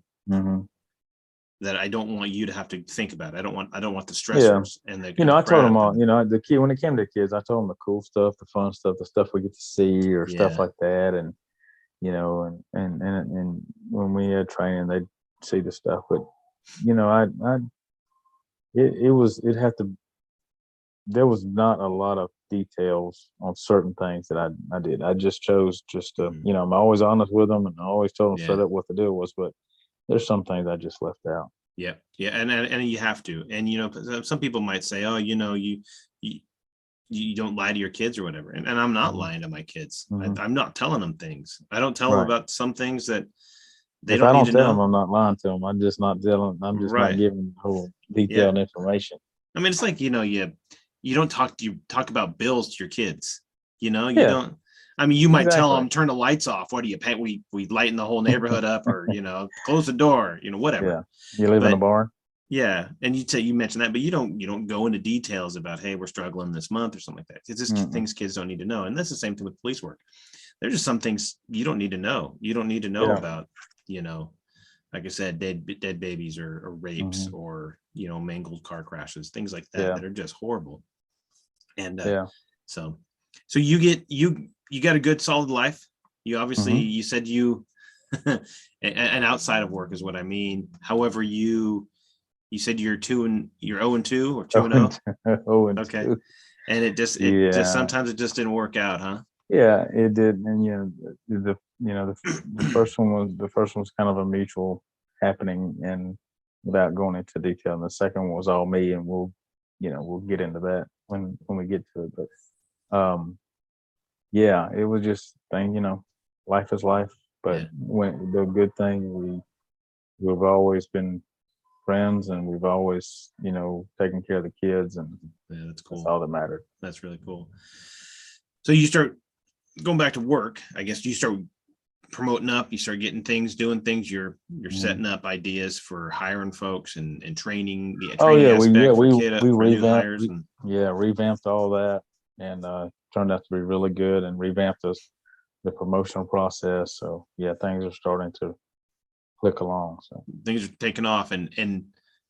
That I don't want you to have to think about. I don't want the stressors and the. I told them all. The kid, when it came to kids, I told them the cool stuff, the fun stuff, the stuff we get to see, or stuff like that, and and when we had training, they'd see the stuff. But there was not a lot of details on certain things that I did. I just chose to, I'm always honest with them, and I always told them straight up what the deal was. But there's some things I just left out. Yeah. And you have to. And, some people might say, oh, you don't lie to your kids or whatever. And I'm not lying to my kids. I'm not telling them things. I don't tell them about some things that they don't need to know. If I don't tell them, I'm not lying to them. I'm just not telling. I'm just not giving them whole detailed information. I mean, it's like, you don't talk about bills to your kids. You don't. I mean, you might tell them, turn the lights off. What do you pay? We lighten the whole neighborhood up, or, close the door, whatever. Yeah. You live in a barn? Yeah, and you mentioned that, but you don't go into details about, hey, we're struggling this month or something like that. It's just things kids don't need to know, and that's the same thing with police work. There's just some things you don't need to know. You don't need to know Yeah. about, like I said, dead babies or rapes Mhm. or mangled car crashes, things like that Yeah. that are just horrible. And Yeah. so you got a good solid life. You obviously Mhm. you said you and outside of work is what I mean. However, you said you're 0-2 or 2-0. Oh, and Okay. two. And it just Yeah. sometimes it just didn't work out, huh? Yeah, it did. And the first one was kind of a mutual happening, and without going into detail. And the second one was all me, and we'll get into that when we get to it. But yeah, it was just thing, life is life. But Yeah. when the good thing, we've always been friends, and we've always, taken care of the kids, and Yeah, that's that's cool. all that mattered. That's really cool. So you start going back to work, I guess. You start promoting up, you start getting things, doing things, you're Mhm. setting up ideas for hiring folks and training the Oh training yeah, aspect for we for new revamped, hires and revamped all that, and turned out to be really good, and revamped the promotional process. So yeah, things are starting to click along. So things are taking off. And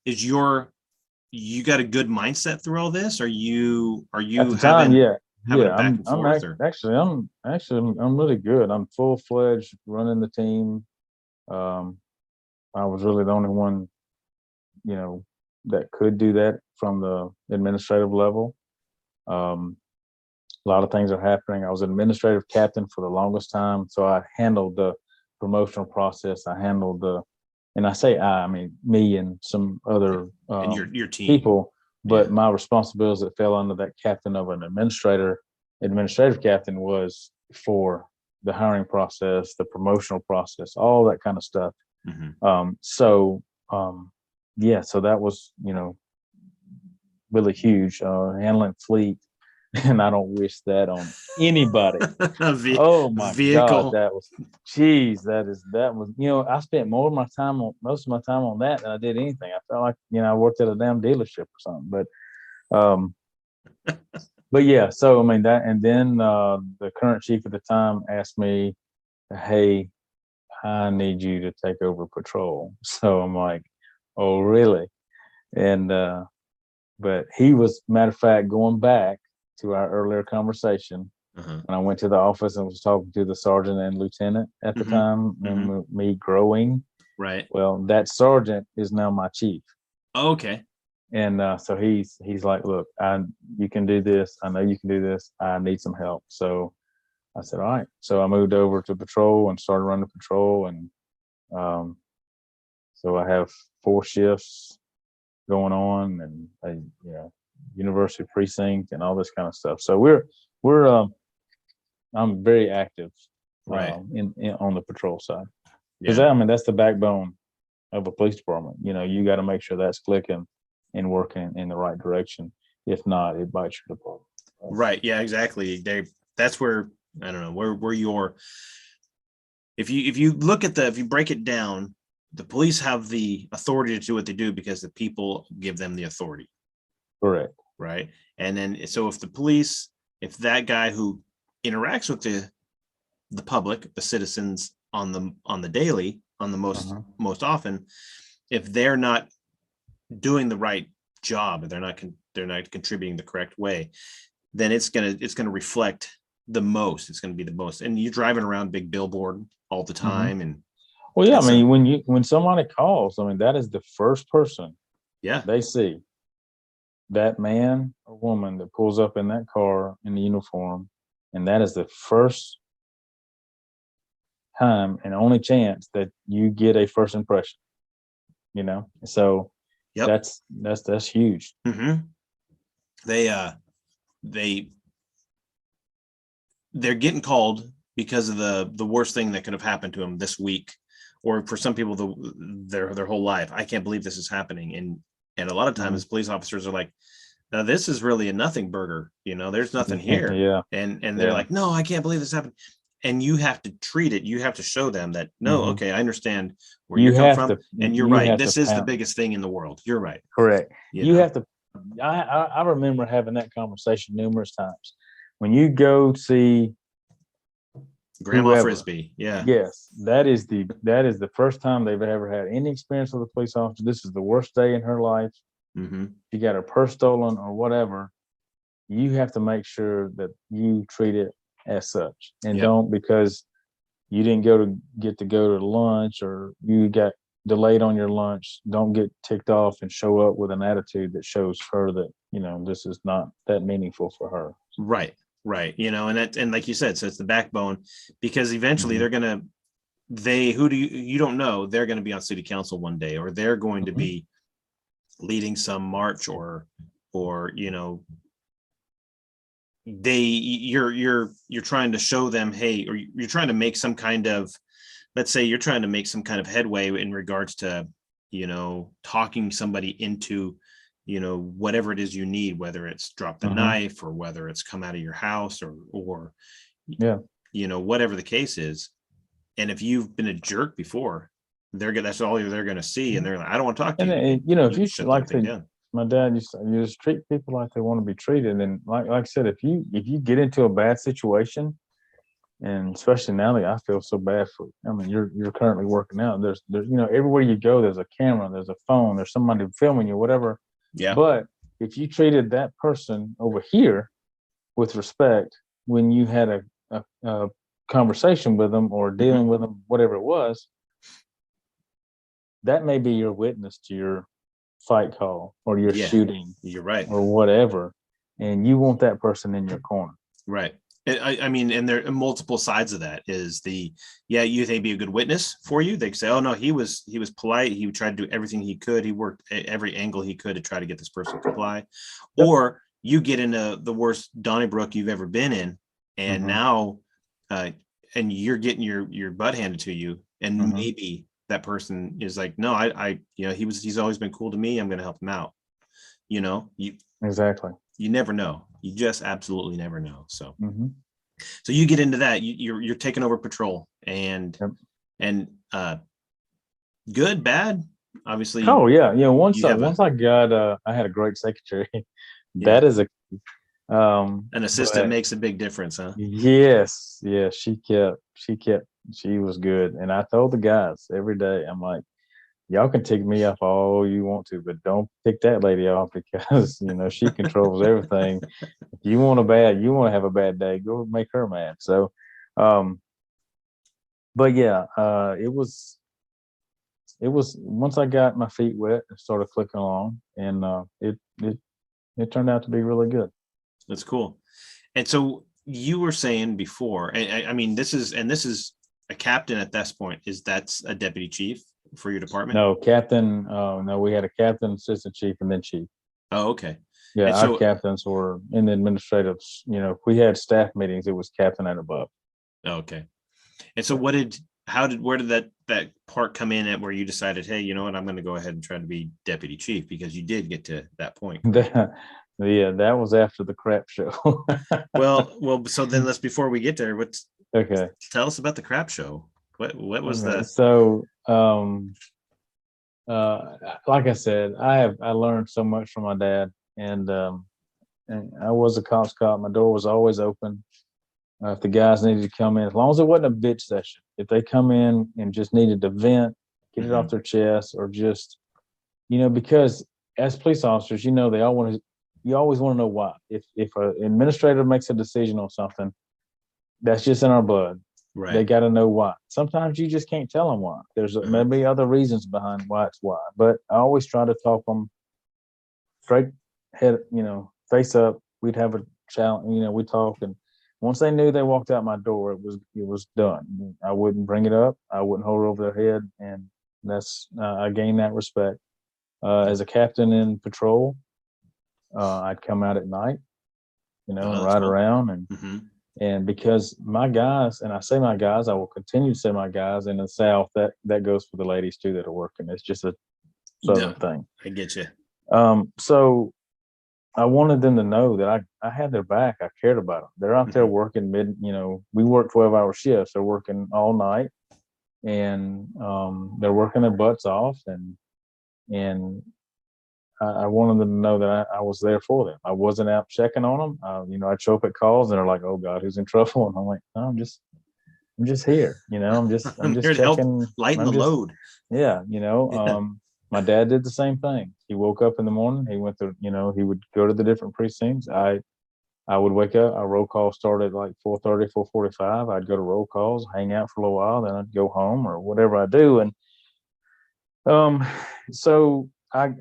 is you got a good mindset through all this? Are you at the time, having yeah, a back and forth or I'm really good. I'm full fledged running the team. Um, I was really the only one, you know, that could do that from the administrative level. Um, a lot of things are happening. I was administrative captain for the longest time, so I handled the promotional process. I handled and I say I mean me and some other and your team? people, Yeah. but my responsibilities that fell under that captain of an administrative captain was for the hiring process, the promotional process, all that kind of stuff. Hmm. So yeah, so that was really huge. Handling fleet, and I don't wish that on anybody. Oh my God, Vehicle. that was, geez, that was, I spent most of my time on that than I did anything. I felt like, I worked at a damn dealership or something. Um, but yeah, so I mean that, and then the current chief at the time asked me, "Hey, I need you to take over patrol." So I'm like, "Oh, really?" And but he was, matter of fact, going back to our earlier conversation Uh-huh. when I went to the office and was talking to the sergeant and lieutenant at the Hmm. time, Hmm. and me growing. Right. Well, that sergeant is now my chief, Okay. and so he's like, "Look, you can do this. I know you can do this. I need some help." So I said, "All right." So I moved over to patrol and started running patrol, and um, so I have 4 shifts going on, and university precinct and all this kind of stuff. So we're I'm very active Right. in on the patrol side, because Yeah. I mean that's the backbone of a police department. You got to make sure that's clicking and working in the right direction. If not, it bites your department. Right. Yeah, exactly. That's where, I don't know, where your if you look at if you break it down, the police have the authority to do what they do because the people give them the authority, Correct. right? And then so if that guy who interacts with the public, the citizens on the daily, on the Uh-huh. most often, if they're not doing the right job and they're not contributing the correct way, then it's gonna reflect the most. It's gonna be the most. And you're driving around big billboard all the Hmm. time, Well, yeah. I and so mean, when somebody calls, I mean that is the first person yeah, they see, that man or woman that pulls up in that car in the uniform, and that is the first time and only chance that you get a first impression. So yep. that's huge. Hmm. They they're getting called because of the worst thing that could have happened to them this week, or for some people their whole life. I can't believe this is happening. And a lot of Mhm. times police officers are like, now this is really a nothing burger, there's nothing here. Yeah, And they're yeah. like, no, I can't believe this happened. and you have to treat it. You have to show them that, no, Mhm. okay, I understand where You you come have from. to, And you're you right. have to This is the pound. biggest thing in the world. You're right. Correct. You You know, have to. I remember having that conversation numerous times. When you go see Grandma whoever, Frisbee. Yeah. yes, that is the first time they've ever had any experience with a police officer. This is the worst day in her life. Mm-hmm. She got her purse stolen or whatever. You have to make sure that you treat it as such, and Yep. don't, because you didn't get to go to lunch or you got delayed on your lunch, don't get ticked off and show up with an attitude that shows her that, this is not that meaningful for her. Right. Right. And like you said, so it's the backbone, because eventually Mhm. they're going to, you don't know, they're going to be on city council one day, or they're going to Mhm. be leading some march, or you're trying to show them, hey, or you're trying to make some kind of, let's say you're trying to make some kind of headway in regards to, talking somebody into, whatever it is you need, whether it's drop the Mhm. knife, or whether it's come out of your house, or Yeah. whatever the case is. And if you've been a jerk before, that's all they're going to see, and they're like, I don't want to talk to And, you. if you Shut like that I thing said, down. my dad used to, you just treat people like they want to be treated. And like I said, if you get into a bad situation, and especially now that I feel so bad for, I mean, you're currently working out. There's everywhere you go, there's a camera, there's a phone, there's somebody filming you, whatever. Yeah. But if you treated that person over here with respect when you had a conversation with them or dealing with them, whatever it was, that may be your witness to your fight call or your Yeah, shooting you're right. or whatever, and you want that person in your corner. Right. I mean, and there are multiple sides of that. Is you think be a good witness for you? They say, oh no, he was polite. He tried to do everything he could. He worked every angle he could to try to get this person to comply. Yep. Or you get into the worst Donnybrook you've ever been in, and now, and you're getting your butt handed to you, and maybe that person is like, no, he's always been cool to me. I'm going to help him out. Exactly. You never know. You just absolutely never know. So, Mhm. so you get into that. You're taking over patrol, and Yep. and good, bad. Obviously, Oh yeah, you have once I got I had a great secretary. yeah, That is an assistant but makes a big difference, huh? yes, she was good. And I told the guys every day, I'm like, y'all can tick me off all you want to, but don't pick that lady off, because she controls everything. If you want to have a bad day, go make her mad. So but yeah, it was once I got my feet wet and started clicking along, and it turned out to be really good. That's cool. And so you were saying before, and I mean, this is a captain at this point. That's a deputy chief for your department? No, captain. No, we had a captain, assistant chief, and then chief. Oh, okay. Yeah, And our so, captains were in the administrative. If we had staff meetings, it was captain and above. okay. And so where did that part come in at, where you decided, hey, you know what, I'm going to go ahead and try to be deputy chief, because you did get to that point. Yeah, that was after the crap show. Well, so then before we get there, Okay. tell us about the crap show. What was Okay. the, So, like I said, I learned so much from my dad, and I was a cop's cop. My door was always open. If the guys needed to come in, as long as it wasn't a bitch session, if they come in and just needed to vent, get it off their chest, or just, because as police officers, you always want to know why. If an administrator makes a decision on something, that's just in our blood. right? They got to know why. Sometimes you just can't tell them why. There's maybe other reasons behind why it's why, but I always try to talk them straight head, face up. We'd have a challenge, we talk, and once they knew they walked out my door, it was done. I wouldn't bring it up. I wouldn't hold it over their head, and that's I gained that respect. As a captain in patrol, I'd come out at night, and ride Cool. around, and because my guys, and I say my guys, I will continue to say my guys in the South. That goes for the ladies too that are working. It's just a Southern thing. I get you. So I wanted them to know that I had their back. I cared about them. They're out there Mhm. working we work 12-hour shifts. They're working all night, and they're working their butts off, and I wanted them to know that I was there for them. I wasn't out checking on them. I'd show up at calls and they're like, "Oh God, who's in trouble?" And I'm like, "No, I'm just here. I'm I'm just here to help checking. lighten the I'm just, load. yeah, Yeah. my dad did the same thing. He woke up in the morning. He went to, he would go to the different precincts. I would wake up. Our roll call started at like 4:30, 4:45. I'd go to roll calls, hang out for a little while, then I'd go home or whatever I do. And um, so I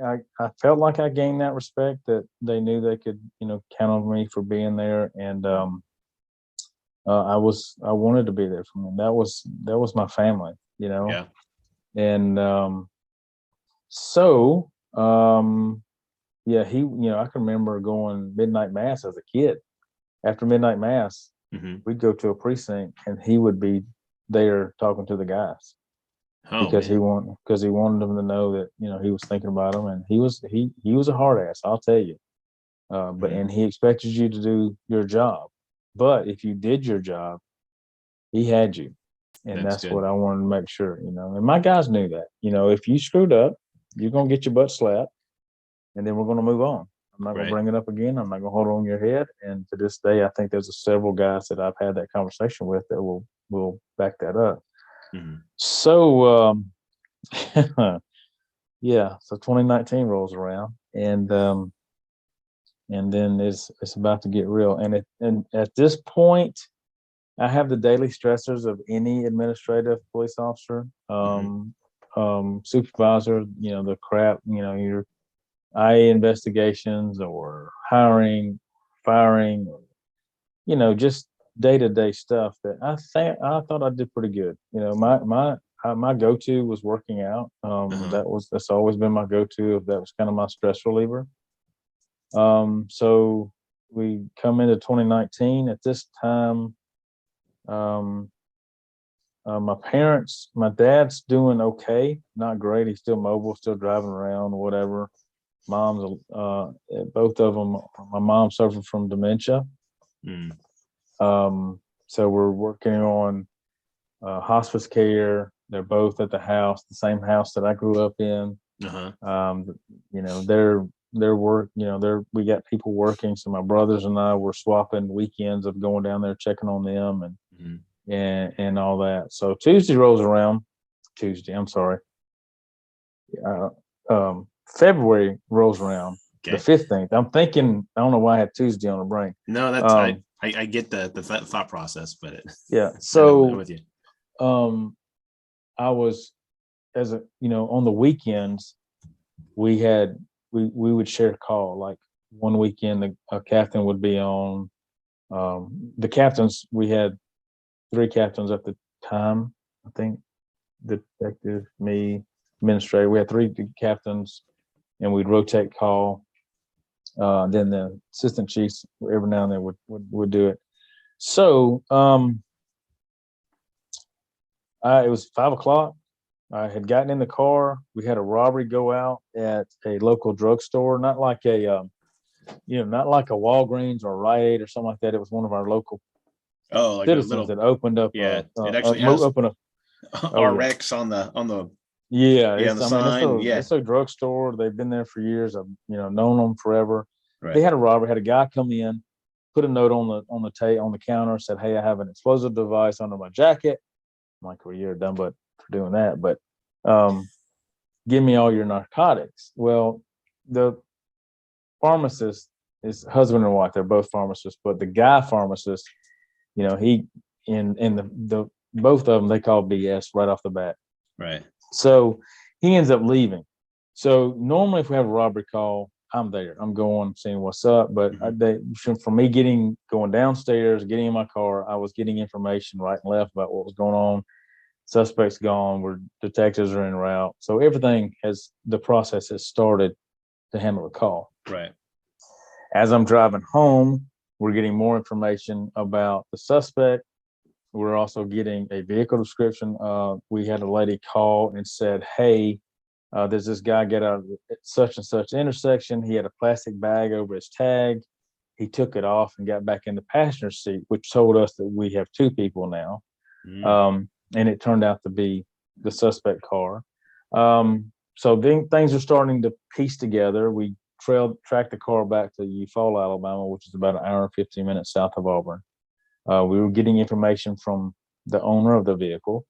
felt like I gained that respect, that they knew they could, count on me for being there. And I wanted to be there for them. That was my family, Yeah. and so yeah, I can remember going midnight mass as a kid. After midnight mass, Hmm. we'd go to a precinct and he would be there talking to the guys, Oh man. because he wanted them to know that, he was thinking about them. And he was a hard ass, I'll tell you. But Mhm. and he expected you to do your job. But if you did your job, he had you. And That's that's good. what I wanted to make sure, And my guys knew that. If you screwed up, you're gonna get your butt slapped, and then we're gonna move on. I'm not gonna Right. bring it up again. I'm not gonna hold it on your head. And to this day, I think there's several guys that I've had that conversation with that will back that up. Hmm. So yeah, so 2019 rolls around, and then it's about to get real. And at this point, I have the daily stressors of any administrative police officer, Hmm. supervisor. The crap. Your IA investigations or hiring, firing, just day to day stuff that I thought I did pretty good. My go to was working out. Uh-huh. That's always been my go to. That was kind of my stress reliever. So we come into 2019. At this time, um, my dad's doing okay, not great. He's still mobile, still driving around, whatever. Mom's, both of them. My mom suffered from dementia. Mm. So we're working on hospice care. They're both at the same house that I grew up in. Uh-huh. Their work, we got people working. So my brothers and I were swapping weekends of going down there, checking on them Mhm. and all that. So Tuesday rolls around. Tuesday, I'm sorry. Uh, February rolls around, the Okay. 15th. I'm thinking, I don't know why I had Tuesday on the brain. No, that's Um, I get the thought process, but yeah. I'm So with you. um, I was, on the weekends, we had, we would share call. Like one weekend, a captain would be on. The captains, we had three captains at the time, I think, detective, me, administrator. We had three captains, and we'd rotate call. Then the assistant chiefs every now and then would do it. So it was 5 o'clock. I had gotten in the car. We had a robbery go out at a local drugstore, not like a Walgreens or Rite Aid or something like that. It was one of our local Oh, like a citizens little, that opened up yeah. It actually has open a. Oh yeah, RX on the yeah. yeah, on the It's sign. Yeah. a drugstore. They've been there for years. I've known them forever. They Right. had a robbery. Had a guy come in, put a note on the counter, said, "Hey, I have an explosive device under my jacket." I'm like, "Well, you're a dumb butt for doing that, but um, give me all your narcotics." Well, the pharmacist is husband and wife. They're both pharmacists, but the guy pharmacist, he in the both of them, they call BS right off the bat. Right. So he ends up leaving. So normally, if we have a robbery call, I'm there. I'm going, seeing what's up. But Hmm. for me going downstairs, getting in my car, I was getting information right and left about what was going on. Suspects gone. Where detectives are en route. So the process has started to handle the call. Right. As I'm driving home, we're getting more information about the suspect. We're also getting a vehicle description. We had a lady call and said, "Hey, There's this guy get out at such and such intersection. He had a plastic bag over his tag. He took it off and got back in the passenger seat, which told us that we have 2 people now. And it turned out to be the suspect car. So then things are starting to piece together. We tracked the car back to Eufaula, Alabama, which is about an hour and 15 minutes south of Auburn. We were getting information from the owner of the vehicle.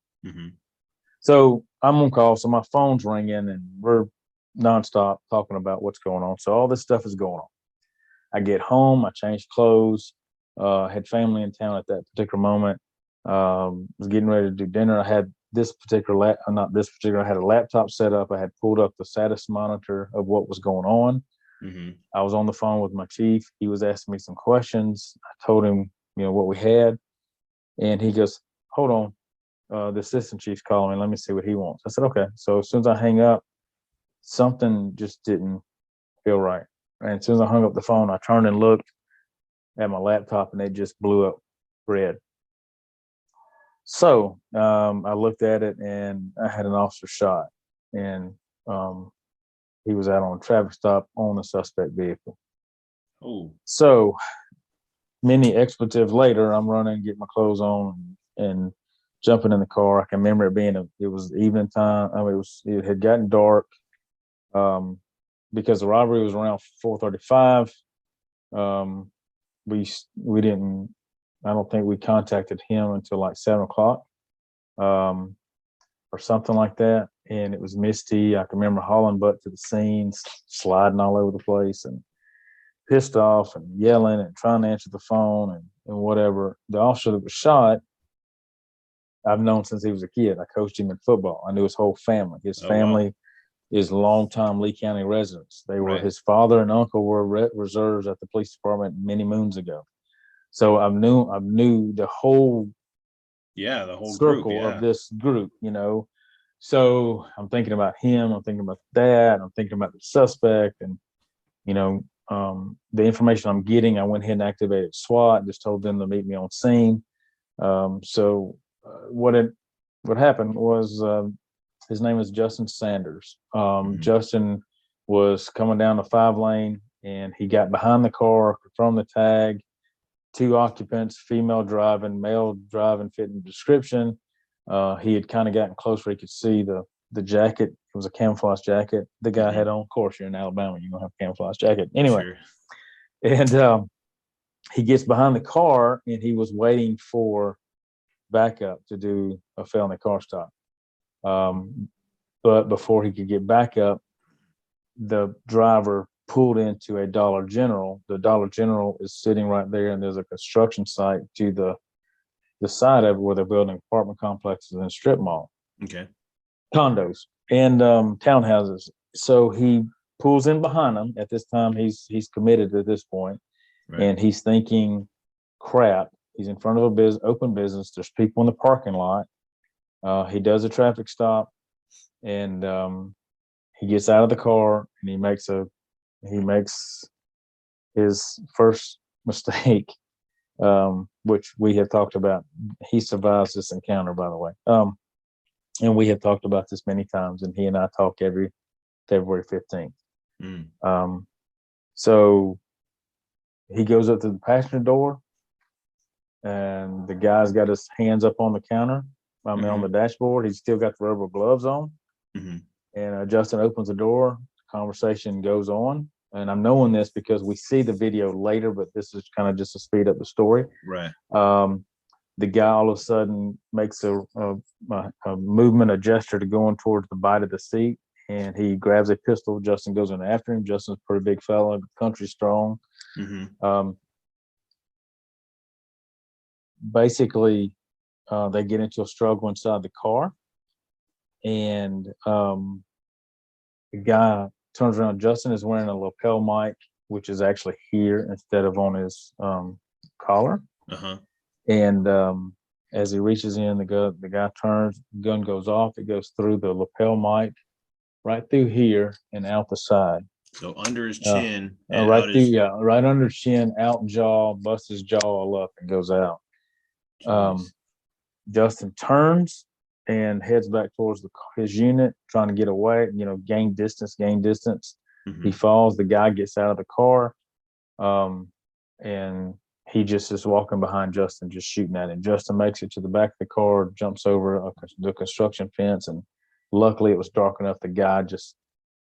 So I'm on call, so my phone's ringing, and we're nonstop talking about what's going on. So all this stuff is going on. I get home, I changed clothes, had family in town at that particular moment. Was getting ready to do dinner. I had this particular I had a laptop set up. I had pulled up the status monitor of what was going on. I was on the phone with my chief. He was asking me some questions. I told him, what we had, and he goes, "Hold on, the assistant chief's calling me. Let me see what he wants." I said, "Okay." So as soon as I hang up, something just didn't feel right. And as soon as I hung up the phone, I turned and looked at my laptop, and it just blew up red. So I looked at it, and I had an officer shot, and he was out on a traffic stop on the suspect vehicle. Oh. So many expletives later, I'm running, getting my clothes on, and jumping in the car. I can remember it being it was evening time. I mean, it had gotten dark because the robbery was around 4:35. We didn't. I don't think we contacted him until like 7:00, or something like that. And it was misty. I can remember hauling butt to the scene, sliding all over the place, and pissed off and yelling and trying to answer the phone and whatever. The officer that was shot, I've known since he was a kid. I coached him in football. I knew his whole family. His family is longtime Lee County residents. They were his father and uncle were reserves at the police department many moons ago. So I knew the whole circle of this group, So I'm thinking about him. I'm thinking about that. I'm thinking about the suspect, and the information I'm getting. I went ahead and activated SWAT. Just told them to meet me on scene. What happened was his name is Justin Sanders. Justin was coming down the 5-lane, and he got behind the car from the tag. 2 occupants, female driving, male driving, fitting the description. He had kind of gotten close where he could see the jacket. It was a camouflage jacket the guy had on. Of course, you're in Alabama, you're gonna have a camouflage jacket. Anyway, and he gets behind the car, and he was waiting for backup to do a felony car stop. But before he could get back up, the driver pulled into a Dollar General. The Dollar General is sitting right there, and there's a construction site to the side of it where they're building apartment complexes and strip mall. Condos and townhouses. So he pulls in behind them. At this time, he's committed at this point, and he's thinking, crap, he's in front of a open business. There's people in the parking lot. He does a traffic stop, and he gets out of the car, and he makes his first mistake, which we have talked about. He survives this encounter, by the way. And we have talked about this many times, and he and I talk every February 15th. So he goes up to the passenger door, and the guy's got his hands up on the counter. On the dashboard. He's still got the rubber gloves on. And Justin opens the door. The conversation goes on. And I'm knowing this because we see the video later, but this is kind of just to speed up the story. The guy all of a sudden makes a movement, a gesture to going towards the bite of the seat, and he grabs a pistol. Justin goes in after him. Justin's a pretty big fella, country strong. Basically, they get into a struggle inside the car, and the guy turns around. Justin is wearing a lapel mic, which is actually here instead of on his collar. And as he reaches in, the guy turns, the gun goes off. It goes through the lapel mic, right through here and out the side. So under his chin, right under his chin, out jaw, busts his jaw all up and goes out. Justin turns and heads back towards his unit, trying to get away, gain distance. He falls. The guy gets out of the car, and he just is walking behind Justin, just shooting at him. Justin makes it to the back of the car, jumps over the construction fence, and luckily it was dark enough. The guy just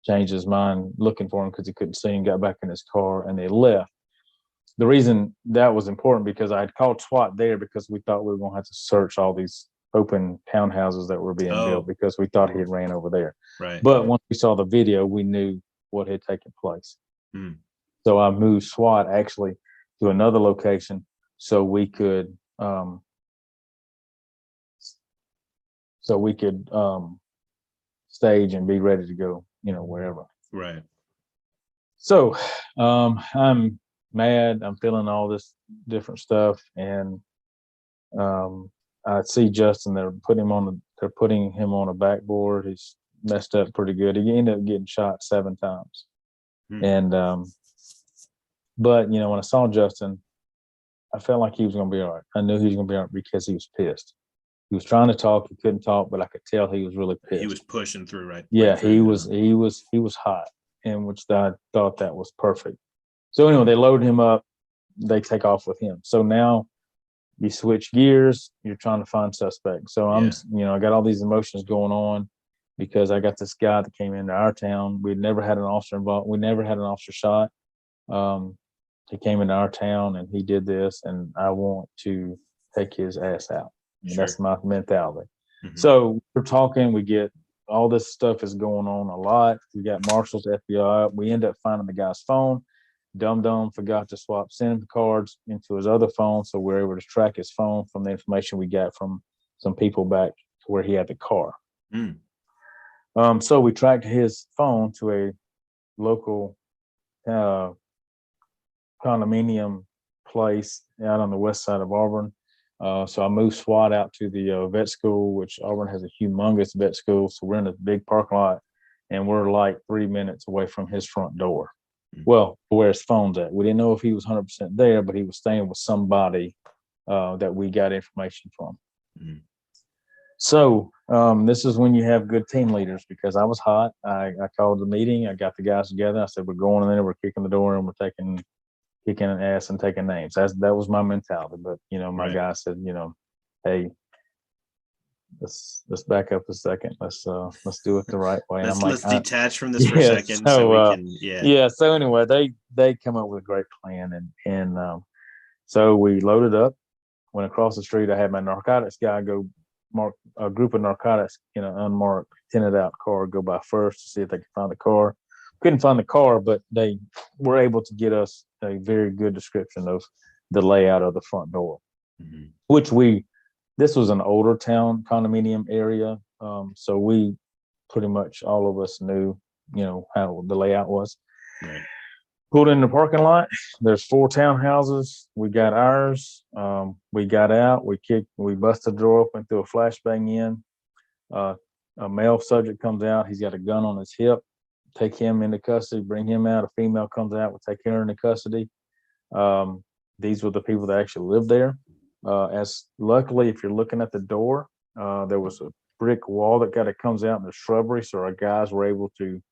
changed his mind looking for him because he couldn't see him, got back in his car, and they left. The reason that was important because I had called SWAT there because we thought we were going to have to search all these open townhouses that were being built because we thought he had ran over there. Right. But once we saw the video, we knew what had taken place. So I moved SWAT actually to another location so we could stage and be ready to go, wherever. Right. So I'm mad. I'm feeling all this different stuff, and I see Justin. They're putting him on a backboard. He's messed up pretty good. He ended up getting shot 7 times, and but when I saw Justin, I felt like he was going to be all right. I knew he was going to be all right because he was pissed. He was trying to talk. He couldn't talk, but I could tell he was really pissed. He was pushing through, right? Yeah, right through, he was hot, and which I thought that was perfect. So anyway, they load him up. They take off with him. So now you switch gears. You're trying to find suspects. So I got all these emotions going on because I got this guy that came into our town. We'd never had an officer involved. We never had an officer shot. He came into our town and he did this, and I want to take his ass out. Sure. That's my mentality. So we're talking. We get all this stuff is going on a lot. We got marshals, FBI. We end up finding the guy's phone. Dum forgot to swap SIM cards into his other phone, so we're able to track his phone from the information we got from some people back to where he had the car. So we tracked his phone to a local condominium place out on the west side of Auburn. So I moved SWAT out to the vet school, which Auburn has a humongous vet school. So we're in a big parking lot, and we're like 3 minutes away from his front door. Well, where his phone's at. We didn't know if he was 100% there, but he was staying with somebody that we got information from. So this is when you have good team leaders, because I was hot. I called the meeting. I got the guys together. I said, we're going in there. We're kicking the door, and we're kicking an ass and taking names. That was my mentality. But, my guy said, hey, let's back up a second. Let's do it the right way. And let's detach from this for a second so we can. So anyway, they come up with a great plan, and so we loaded up, went across the street. I had my narcotics guy go mark a group of narcotics in an unmarked tinted out car, go by first to see if they could find the car. Couldn't find the car, but they were able to get us a very good description of the layout of the front door, which this was an older town condominium area. So we pretty much, all of us knew, how the layout was. Right. Pulled in the parking lot. There's 4 townhouses. We got ours. We got out. We busted the door open, threw a flashbang in. A male subject comes out. He's got a gun on his hip. Take him into custody, bring him out. A female comes out. We'll take her into custody. These were the people that actually lived there. As luckily, if you're looking at the door, there was a brick wall that comes out in the shrubbery, so our guys were able to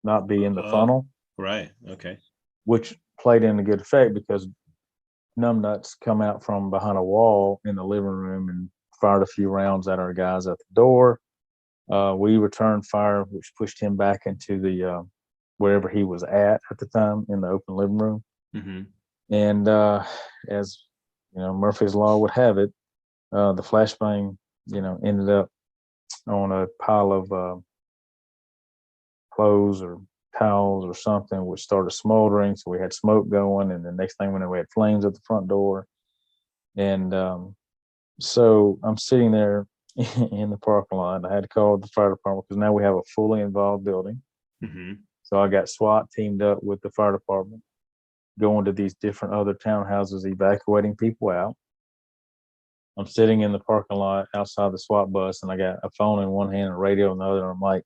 not be in the funnel. Right. Okay. Which played in a good effect because numbnuts come out from behind a wall in the living room and fired a few rounds at our guys at the door. We returned fire, which pushed him back into the wherever he was at the time in the open living room. And as Murphy's Law would have it, the flashbang, ended up on a pile of clothes or towels or something, which started smoldering. So we had smoke going, and the next thing we know, we had flames at the front door. And so I'm sitting there in the parking lot. I had to call the fire department because now we have a fully involved building. So I got SWAT teamed up with the fire department, going to these different other townhouses, evacuating people out. I'm sitting in the parking lot outside the SWAT bus, and I got a phone in one hand and a radio in the other. And I'm like,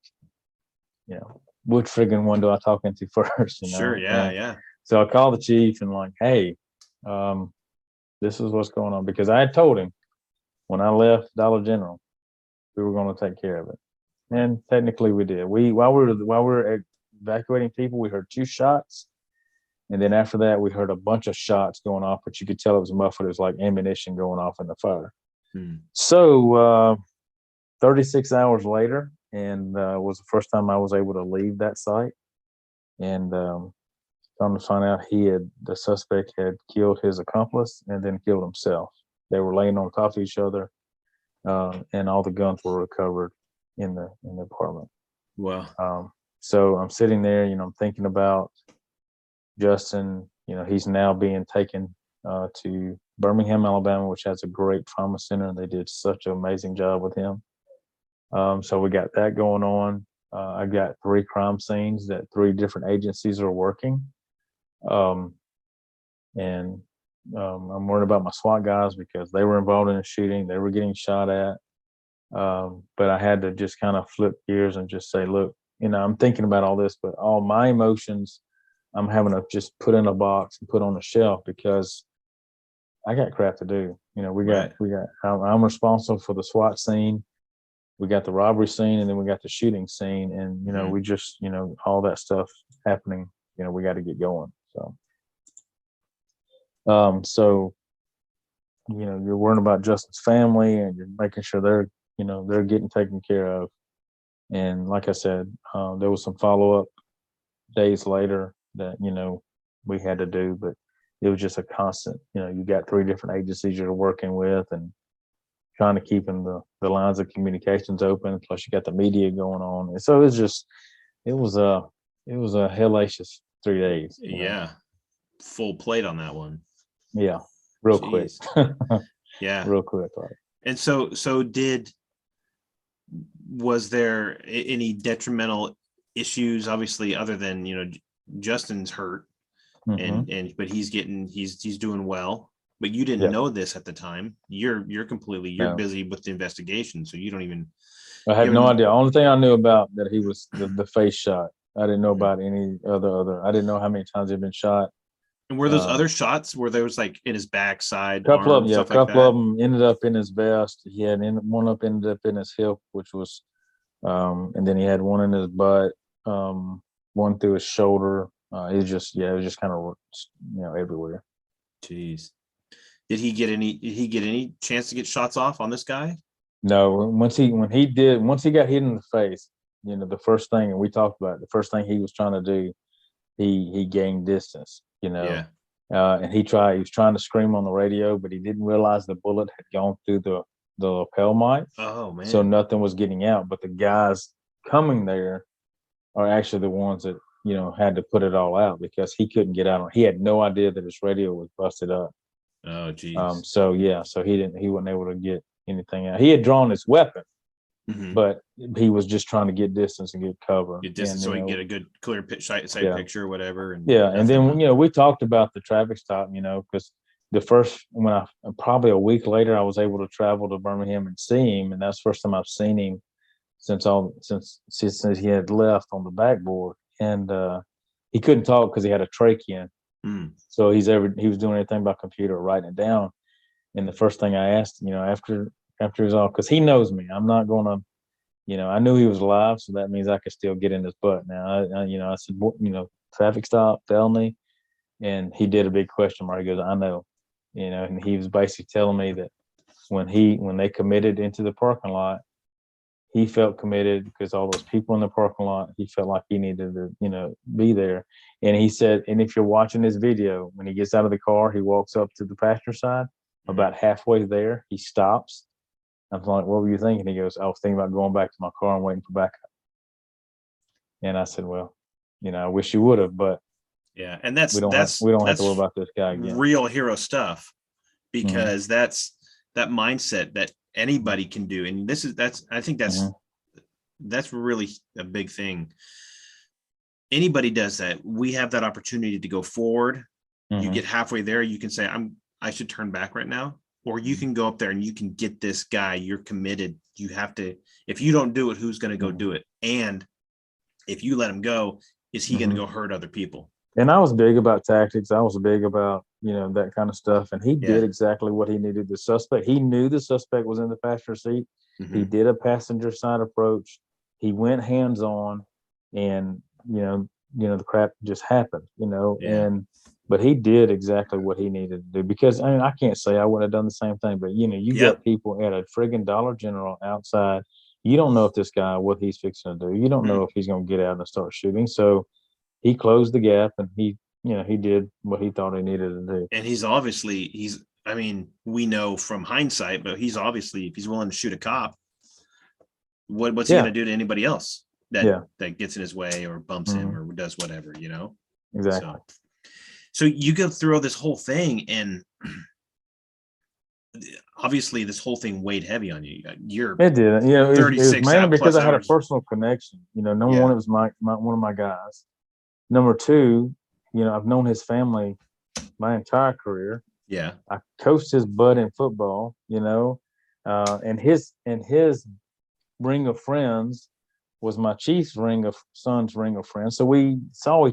which friggin' one do I talk into first? Sure, yeah. So I called the chief and like, hey, this is what's going on, because I had told him when I left Dollar General We were going to take care of it. And technically we did. While we were evacuating people, we heard 2 shots. And then after that, we heard a bunch of shots going off, but you could tell it was muffled. It was like ammunition going off in the fire. So 36 hours later, and was the first time I was able to leave that site. And come to find out, the suspect had killed his accomplice and then killed himself. They were laying on top of each other, and all the guns were recovered in the apartment. Wow. So I'm sitting there, I'm thinking about Justin. He's now being taken to Birmingham, Alabama, which has a great trauma center. They did such an amazing job with him. So we got that going on. I got 3 crime scenes that 3 different agencies are working. And I'm worried about my SWAT guys because they were involved in a shooting. They were getting shot at. But I had to just kind of flip gears and just say, look, I'm thinking about all this, but all my emotions, I'm having to just put in a box and put on a shelf because I got crap to do. I'm responsible for the SWAT scene. We got the robbery scene, and then we got the shooting scene, and we just all that stuff happening. We got to get going. So you're worrying about Justin's family, and you're making sure they're getting taken care of. And like I said, there was some follow up days later that we had to do, but it was just a constant. You got 3 different agencies you're working with, and trying to keep the lines of communications open. Plus, you got the media going on, and so it was a hellacious 3 days. Yeah, full plate on that one. Yeah, real quick. Yeah, real quick. Right. And so was there any detrimental issues? Obviously, other than Justin's hurt, but he's doing well. But you didn't know this at the time. You're busy with the investigation, so you don't even. I had no idea. Only thing I knew about that he was the face shot. I didn't know about any other. I didn't know how many times he'd been shot. And were those other shots? Were those like in his backside? A couple of them ended up in his vest. He had one ended up in his hip, which was, and then he had one in his butt, one through his shoulder. It was just kind of everywhere. Jeez. Did he get any chance to get shots off on this guy? No. Once he got hit in the face, the first thing, and we talked about it, the first thing he was trying to do, he gained distance. And he was trying to scream on the radio, but he didn't realize the bullet had gone through the lapel mic. Oh man! So nothing was getting out. But the guys coming there are actually the ones that had to put it all out because he couldn't get out. He had no idea that his radio was busted up. Oh geez. So he wasn't able to get anything out. He had drawn his weapon, but he was just trying to get distance and get cover. Get distance so he can get a good clear side picture or whatever. And then we talked about the traffic stop, because probably a week later I was able to travel to Birmingham and see him, and that's the first time I've seen him since he had left on the backboard, and he couldn't talk because he had a trachea. So he was doing everything by computer, writing it down. And the first thing I asked, after he was off, because he knows me, I'm not going to, I knew he was alive, so that means I could still get in his butt. Now, I said, traffic stop, felony, and he did a big question mark. He goes, I know, and he was basically telling me that when they committed into the parking lot, he felt committed because all those people in the parking lot, he felt like he needed to, be there. And he said, and if you're watching this video, when he gets out of the car, he walks up to the passenger side. About halfway there, he stops. I'm like, what were you thinking? He goes, I was thinking about going back to my car and waiting for backup. And I said, well, I wish you would have, but yeah. And we don't have to worry about this guy again. Real hero stuff, because that's that mindset that anybody can do. And I think that's really a big thing. Anybody does that. We have that opportunity to go forward. You get halfway there, you can say, I should turn back right now. Or you can go up there and you can get this guy. You're committed. You have to, if you don't do it, who's going to go do it? And if you let him go, is he going to go hurt other people? And I was big about tactics. I was big about, that kind of stuff. And he Yeah. did exactly what he needed. The suspect, he knew the suspect was in the passenger seat. He Mhm. did a passenger side approach. He went hands on, and the crap just happened. Yeah. But he did exactly what he needed to do, because I mean, I can't say I would have done the same thing, but you got Yep. people at a friggin' Dollar General outside. You don't know if this guy, what he's fixing to do. You don't Mhm. know if he's going to get out and start shooting. So he closed the gap, and he did what he thought he needed to do. And I mean, we know from hindsight, but he's obviously, if he's willing to shoot a cop, what's he Yeah, going to do to anybody else yeah, that gets in his way or bumps him hmm or does whatever, exactly. So you go through all this whole thing, and obviously this whole thing weighed heavy on you. You're It did. It was 36 mainly because plus I had a hours. personal connection. Number Yeah. one, it was one of my guys. Number two, I've known his family my entire career. Yeah. I coached his butt in football. And his ring of friends was my chief's son's ring of friends. So we saw,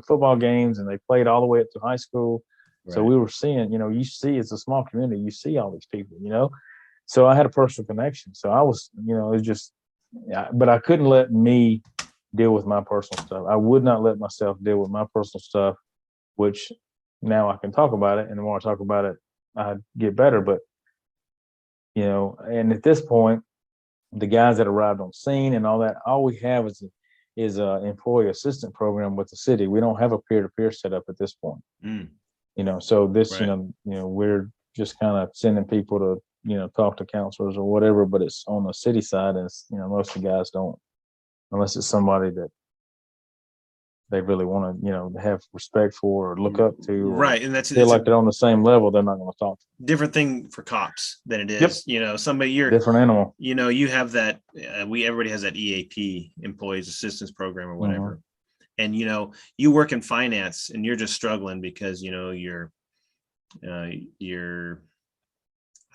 football games, and they played all the way up to high school. So Right. we were seeing, you see, it's a small community. You see all these people, So I had a personal connection. So I was, it was just, yeah, but I couldn't let me deal with my personal stuff. I would not let myself deal with my personal stuff, which now I can talk about it. And the more I talk about it, I get better. But, and at this point, the guys that arrived on scene and all that, all we have is a employee assistant program with the city. We don't have a peer-to-peer setup at this point. Mm. So this, Right. we're just kind of sending people to, talk to counselors or whatever, but it's on the city side. And most of the guys don't, unless it's somebody that they really want to, have respect for or look up to, or Right. And feel it's like a they're on the same level, they're not going to talk to different thing for cops than it them. is, somebody Different animal. you have that, everybody has that EAP, employees assistance program or whatever. And, you work in finance and you're just struggling because, you're,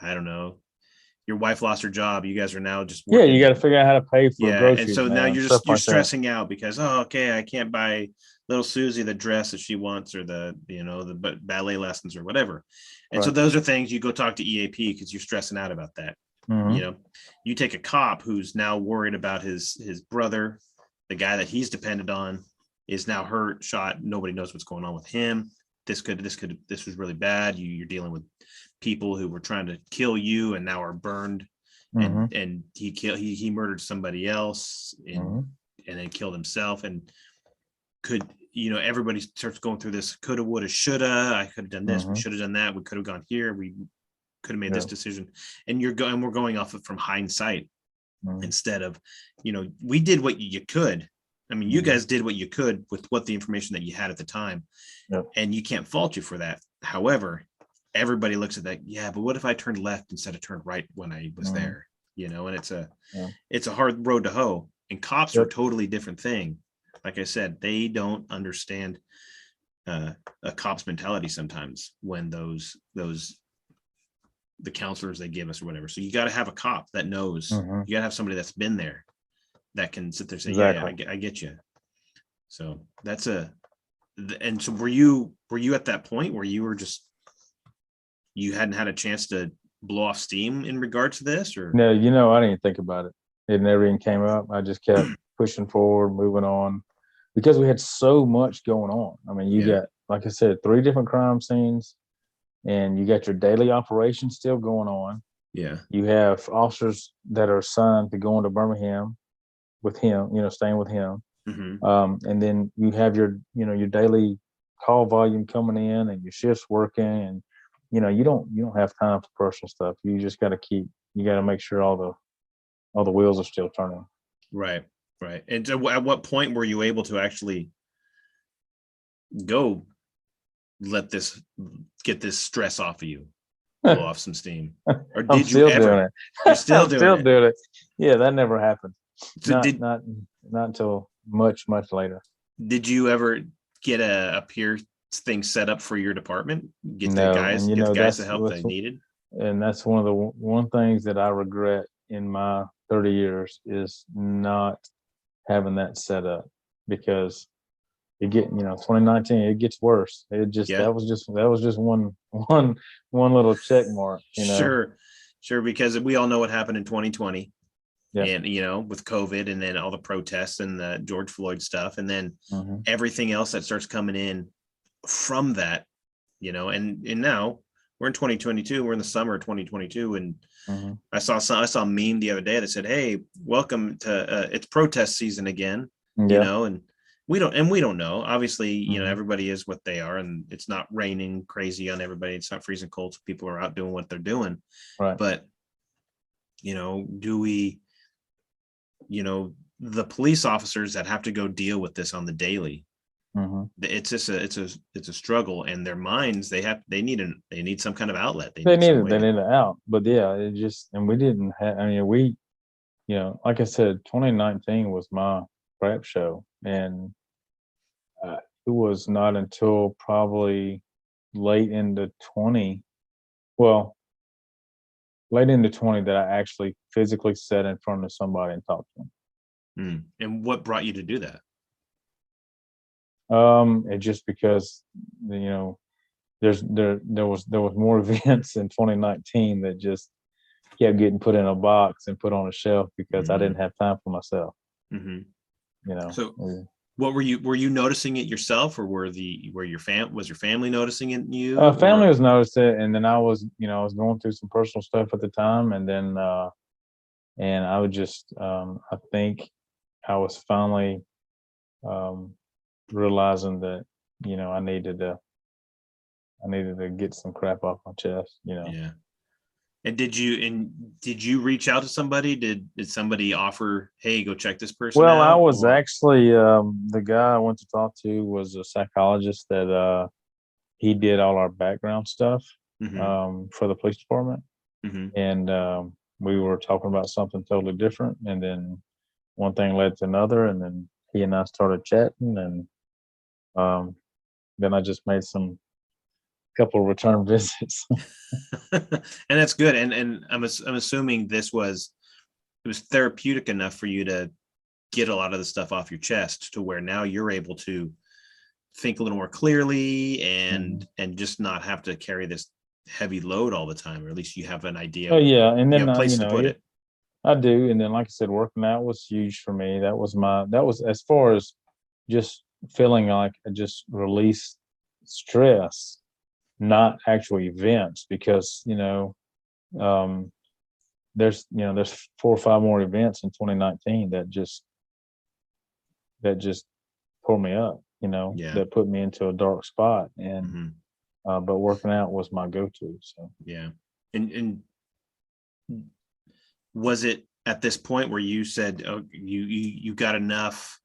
I don't know, your wife lost her job. You guys are now just Yeah, you working. got to figure out how to pay for Yeah. And groceries, so now man, you're stuff like that. stressing out because, oh, okay, I can't buy little Susie the dress that she wants, or the ballet lessons or whatever. And so Right. those are things you go talk to EAP because you're stressing out about that. Mhm. You take a cop who's now worried about his brother, the guy that he's dependent on is now hurt, shot. Nobody knows what's going on with him. This was really bad. You're dealing with people who were trying to kill you and now are burned. Mhm. And he murdered somebody else Mhm. and then killed himself. And everybody starts going through this coulda, woulda, shoulda. I could have done this. We Mhm. should have done that. We could have gone here. We could have made this Yeah. decision. And we're going off from hindsight Mhm. instead of, we did what you could. I mean, you Mhm. guys did what you could with what the information that you had at the time. Yep. And you can't fault you for that. However, everybody looks at that. Yeah, but what if I turned left instead of turned right when I was Mhm. there? And Yeah. it's a hard road to hoe. And cops are a Yep. totally different thing. Like I said, they don't understand a cop's mentality sometimes when the counselors they give us or whatever. So you got to have a cop that knows. Mhm. You got to have somebody that's been there that can sit there and say, Exactly. yeah, I get you. So and so were you at that point where you hadn't had a chance to blow off steam in regard to this, or? No, I didn't think about it. It never even came up. I just kept pushing forward, moving on, because we had so much going on. I mean, you Yeah. got, like I said, 3 different crime scenes, and you got your daily operations still going on. Yeah. You have officers that are assigned to go into Birmingham with him, staying with him. Mm-hmm. And then you have your daily call volume coming in, and your shifts working, and you don't have time for personal stuff. You just got to make sure all the wheels are still turning. Right. And so at what point were you able to actually go get this stress off of you, blow off some steam? Or I'm did you still doing ever? it. You're still I'm doing still it. doing it. Yeah, that never happened. So Not until much later. did you ever get a peer thing set up for your department? Get the No, and guys the that's help they needed? one of the one things that I regret in my 30 years is not having that set up, because it 2019, it gets worse. It just, Yeah. that was just one little check mark, Sure, because we all know what happened in 2020. Yeah. And with COVID, and then all the protests and the George Floyd stuff, and then Mm-hmm. everything else that starts coming in from that, and now we're in 2022, we're in the summer of 2022, and Mm-hmm. I saw a meme the other day that said, "Hey, welcome to it's protest season again," Yeah. and we don't know. Obviously, Mm-hmm. everybody is what they are, and it's not raining crazy on everybody. It's not freezing cold, so people are out doing what they're doing. Right. But do we, the police officers that have to go deal with this on the daily, Mm-hmm. it's just it's a struggle, and their minds, they need some kind of outlet. They need some needed way they to- needed out, but yeah, it just, and we didn't have. I mean, like I said, 2019 was my prep show, and it was not until probably late into 20, well, late into 20 that I actually physically sat in front of somebody and talked to them. And what brought you to do that? It just because there was more events in 2019 that just kept getting put in a box and put on a shelf because I didn't have time for myself. So what were you noticing it yourself, or was your family noticing it in you? Family was noticing it, and then I was going through some personal stuff at the time, and then and I would just I think I was finally realizing that I needed to get some crap off my chest. Yeah. And did you reach out to somebody? Did somebody offer, hey, go check this person Well, out? I was actually the guy I went to talk to was a psychologist that he did all our background stuff for the police department, and we were talking about something totally different, and then one thing led to another, and then he and I started chatting, and then I just made couple of return visits. And that's good. And I'm assuming it was therapeutic enough for you to get a lot of the stuff off your chest, to where now you're able to think a little more clearly and just not have to carry this heavy load all the time, or at least you have an idea. Oh yeah, and then you have a place to put it. I do, and then like I said, working out was huge for me. That was as far as just feeling like I just released stress, not actual events, because there's 4 or 5 more events in 2019 that just pulled me up, that put me into a dark spot, and but working out was my go-to. So yeah. And was it at this point where you said, oh, you got enough,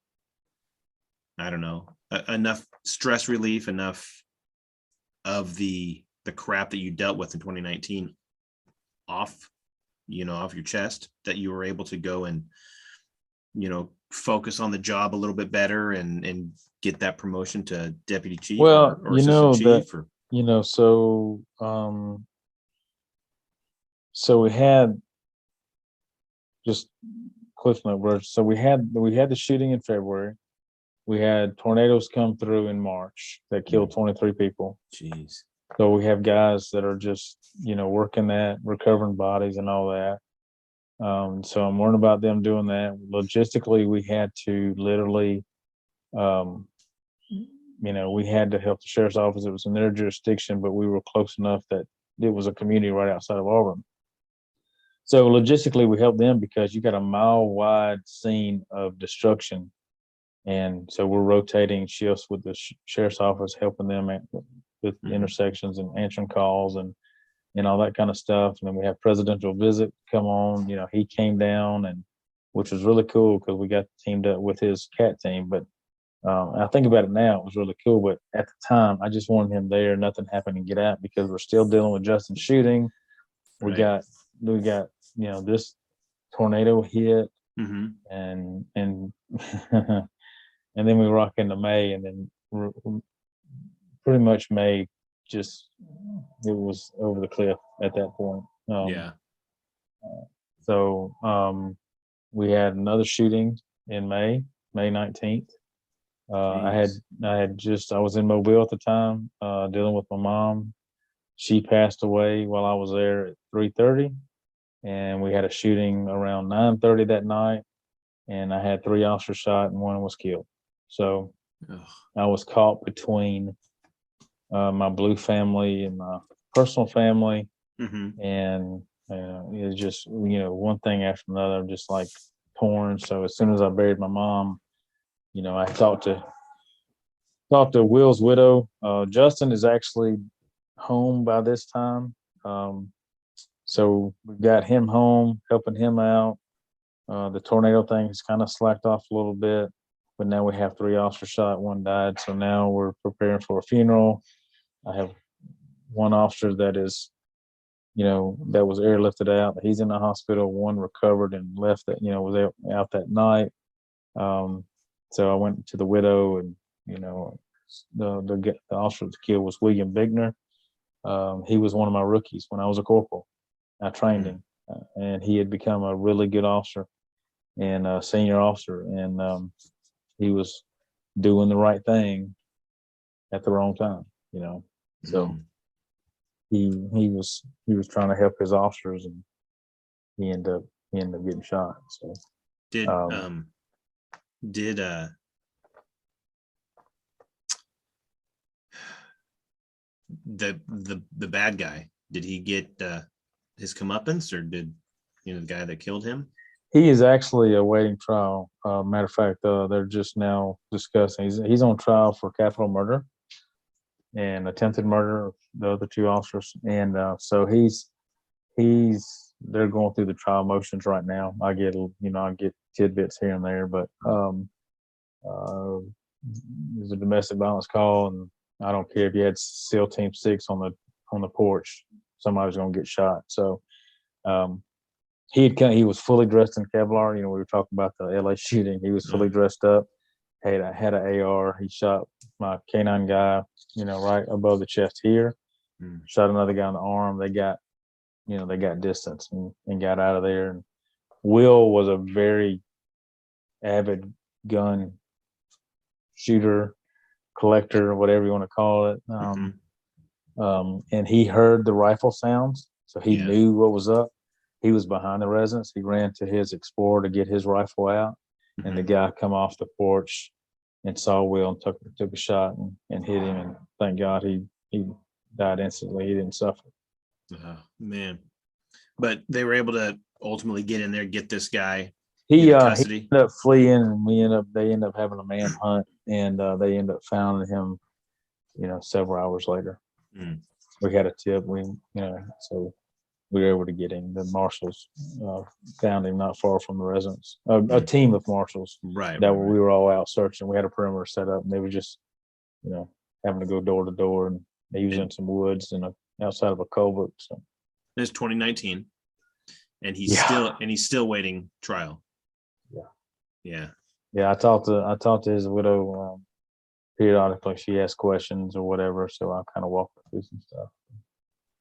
I don't know, enough stress relief, enough of the crap that you dealt with in 2019 off your chest, that you were able to go and focus on the job a little bit better and get that promotion to deputy chief, or assistant chief? So we had just cliff note. So we had the shooting in February. We had tornadoes come through in March that killed 23 people. Jeez. So we have guys that are just, working that, recovering bodies and all that. So I'm learning about them doing that. Logistically, we had to literally, we had to help the sheriff's office. It was in their jurisdiction, but we were close enough that it was a community right outside of Auburn. So logistically, we helped them because you got a mile-wide scene of destruction. And so we're rotating shifts with the sheriff's office, helping them with intersections and answering calls and all that kind of stuff. And then we have presidential visit come on. He came down, and which was really cool because we got teamed up with his CAT team. But I think about it now, it was really cool. But at the time, I just wanted him there. Nothing happened and get out, because we're still dealing with Justin's shooting. We got this tornado hit, and and then we rock into May, and then pretty much May just, it was over the cliff at that point. So we had another shooting in May 19th, Jeez. I was in Mobile at the time, dealing with my mom. She passed away while I was there at 3:30, and we had a shooting around 9:30 that night, and I had 3 officers shot and 1 was killed. So Ugh. I was caught between my blue family and my personal family, Mm-hmm. and it was just one thing after another, just like torn. So as soon as I buried my mom, I talked to Will's widow. Justin is actually home by this time, so we got him home, helping him out. The tornado thing has kind of slacked off a little bit, but now we have 3 officers shot, 1 died. So now we're preparing for a funeral. I have 1 officer that is, that was airlifted out. He's in the hospital. 1 recovered and left that, was out that night. So I went to the widow, and the officer that killed was William Bigner. He was one of my rookies when I was a corporal. I trained him, and he had become a really good officer and a senior officer, and he was doing the right thing at the wrong time. So he was trying to help his officers, and he ended up getting shot. So Did um, did the bad guy, did he get his comeuppance, or did the guy that killed him? he is actually awaiting trial. Matter of fact, they're just now discussing. He's on trial for capital murder and attempted murder of the other 2 officers, and so they're going through the trial motions right now. I get tidbits here and there, but uh, there's a domestic violence call, and I don't care if you had SEAL Team 6 on the porch, somebody's going to get shot. So um, he was fully dressed in Kevlar. We were talking about the LA shooting. He was fully dressed up. Had an AR. He shot my canine guy, right above the chest here. Shot another guy in the arm. They got distance and got out of there. And Will was a very avid gun shooter, collector, whatever you want to call it. And he heard the rifle sounds, so he knew what was up. He was behind the residence. He ran to his Explorer to get his rifle out, and the guy come off the porch and saw Will and took a shot and hit him. And thank God he died instantly. He didn't suffer. Oh, man. But they were able to ultimately get in there, get this guy He into custody. He ended up fleeing, and they ended up having a manhunt, and they ended up finding him, several hours later. We had a tip. So we were able to get him. The marshals found him not far from the residence. A team of marshals, right? We were all out searching. We had a perimeter set up, and they were just, having to go door to door, and he was in some woods and outside of a culvert. So it's 2019, and he's still waiting trial. Yeah. I talked to his widow periodically. She asked questions or whatever, so I kind of walked her through some stuff.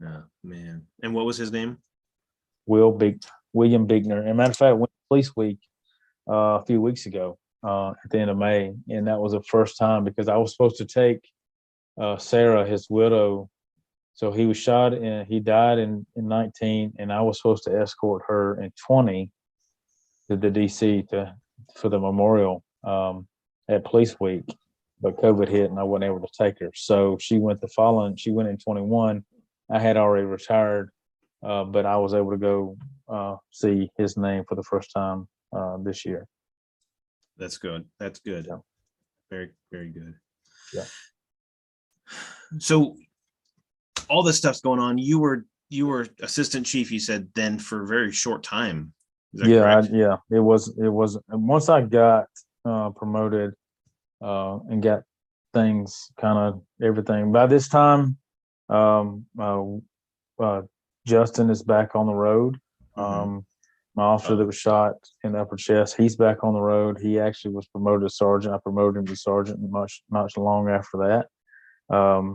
Oh, man. And what was his name? William Bigner. And matter of fact, went to Police Week a few weeks ago at the end of May, and that was the first time because I was supposed to take Sarah, his widow. So he was shot and he died in 19, and I was supposed to escort her in 20 to the DC for the memorial at Police Week, but COVID hit and I wasn't able to take her. So she went in 21. I had already retired, but I was able to go see his name for the first time this year. That's good. Yeah. Very, very good. Yeah. So all this stuff's going on. You were assistant chief, you said, then for a very short time. Is that correct? It was once I got promoted and got things kind of everything. By this time, Justin is back on the road. My officer that was shot in the upper chest, he's back on the road. He actually was promoted to sergeant. I promoted him to sergeant not long after that,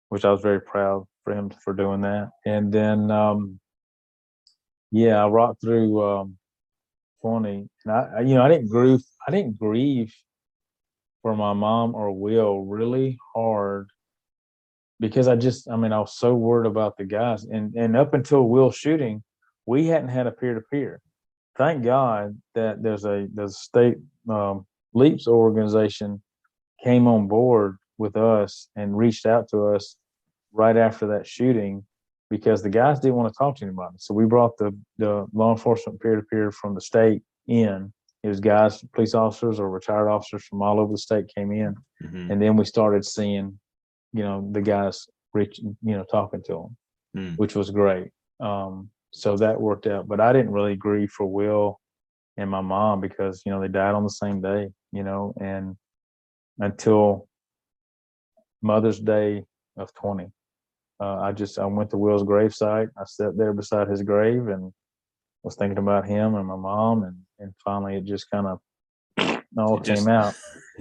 which I was very proud for him for doing that. And then, I rocked through 20. And I didn't grieve for for my mom or Will really hard because I was so worried about the guys. And up until Will's shooting, we hadn't had a peer-to-peer. Thank God that there's a state LEAPS organization came on board with us and reached out to us right after that shooting because the guys didn't want to talk to anybody. So we brought the law enforcement peer-to-peer from the state in. It was guys, police officers or retired officers from all over the state came in. Mm-hmm. And then we started seeing, the guys talking to them, which was great. So that worked out. But I didn't really grieve for Will and my mom because, they died on the same day, and until Mother's Day of 20. I went to Will's gravesite. I sat there beside his grave and was thinking about him and my mom, and finally it just kind of all came out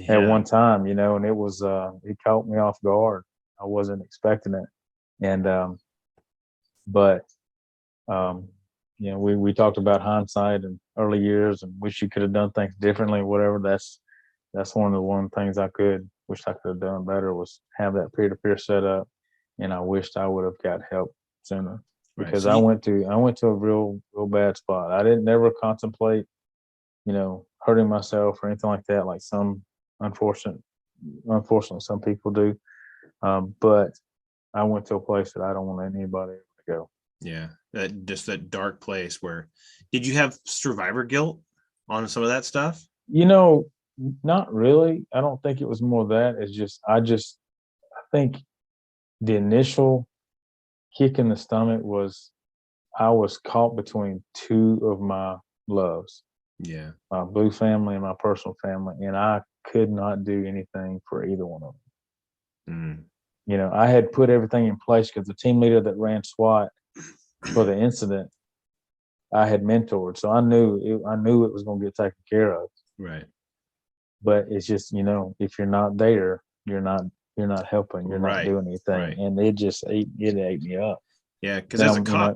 at one time, and it was it caught me off guard. I wasn't expecting it, and we talked about hindsight and early years and wish you could have done things differently, whatever. That's one of the things I wish I could have done better was have that peer-to-peer set up. And I wished I would have got help sooner because Right. I went to a real bad spot. I didn't never contemplate, hurting myself or anything like that, like some unfortunately some people do. But I went to a place that I don't want anybody to go. Yeah, that dark place where, did you have survivor guilt on some of that stuff? Not really. I don't think it was more that. It's just I think the initial kick in the stomach was I was caught between two of my loves, Yeah. my blue family and my personal family, and I could not do anything for either one of them. I had put everything in place because the team leader that ran SWAT for the incident, I had mentored, so I knew it was going to get taken care of. Right. But it's just if you're not there, you're not helping, you're not doing anything, right. and it just ate me up. Yeah, because as a cop,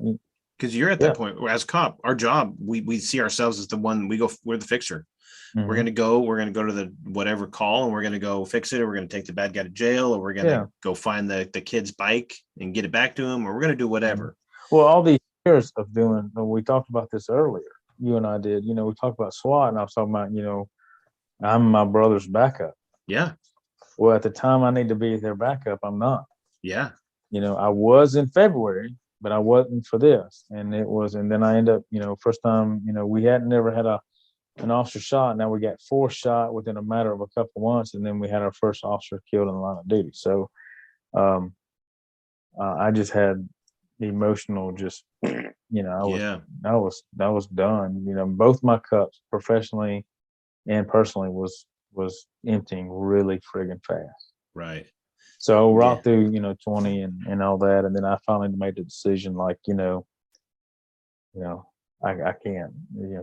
because you're at that Yeah. point where as a cop, our job, we see ourselves as the one we're the fixer. Mhm. We're gonna go to the whatever call and we're gonna go fix it, or we're gonna take the bad guy to jail, or we're gonna go find the kid's bike and get it back to him, or we're gonna do whatever. Well, all these years of doing, we talked about this earlier. You and I did. We talked about SWAT, and I was talking about, I'm my brother's backup. Yeah. Well, at the time I need to be their backup, I'm not. Yeah. I was in February, but I wasn't for this. And then I end up, first time, we hadn't never had an officer shot. Now we got 4 shot within a matter of a couple months, and then we had our first officer killed in the line of duty. So I just had the emotional, just I was done. Both my cups, professionally and personally, was emptying really friggin' fast. Right. So right through 20 and all that, and then I finally made the decision, like I can't.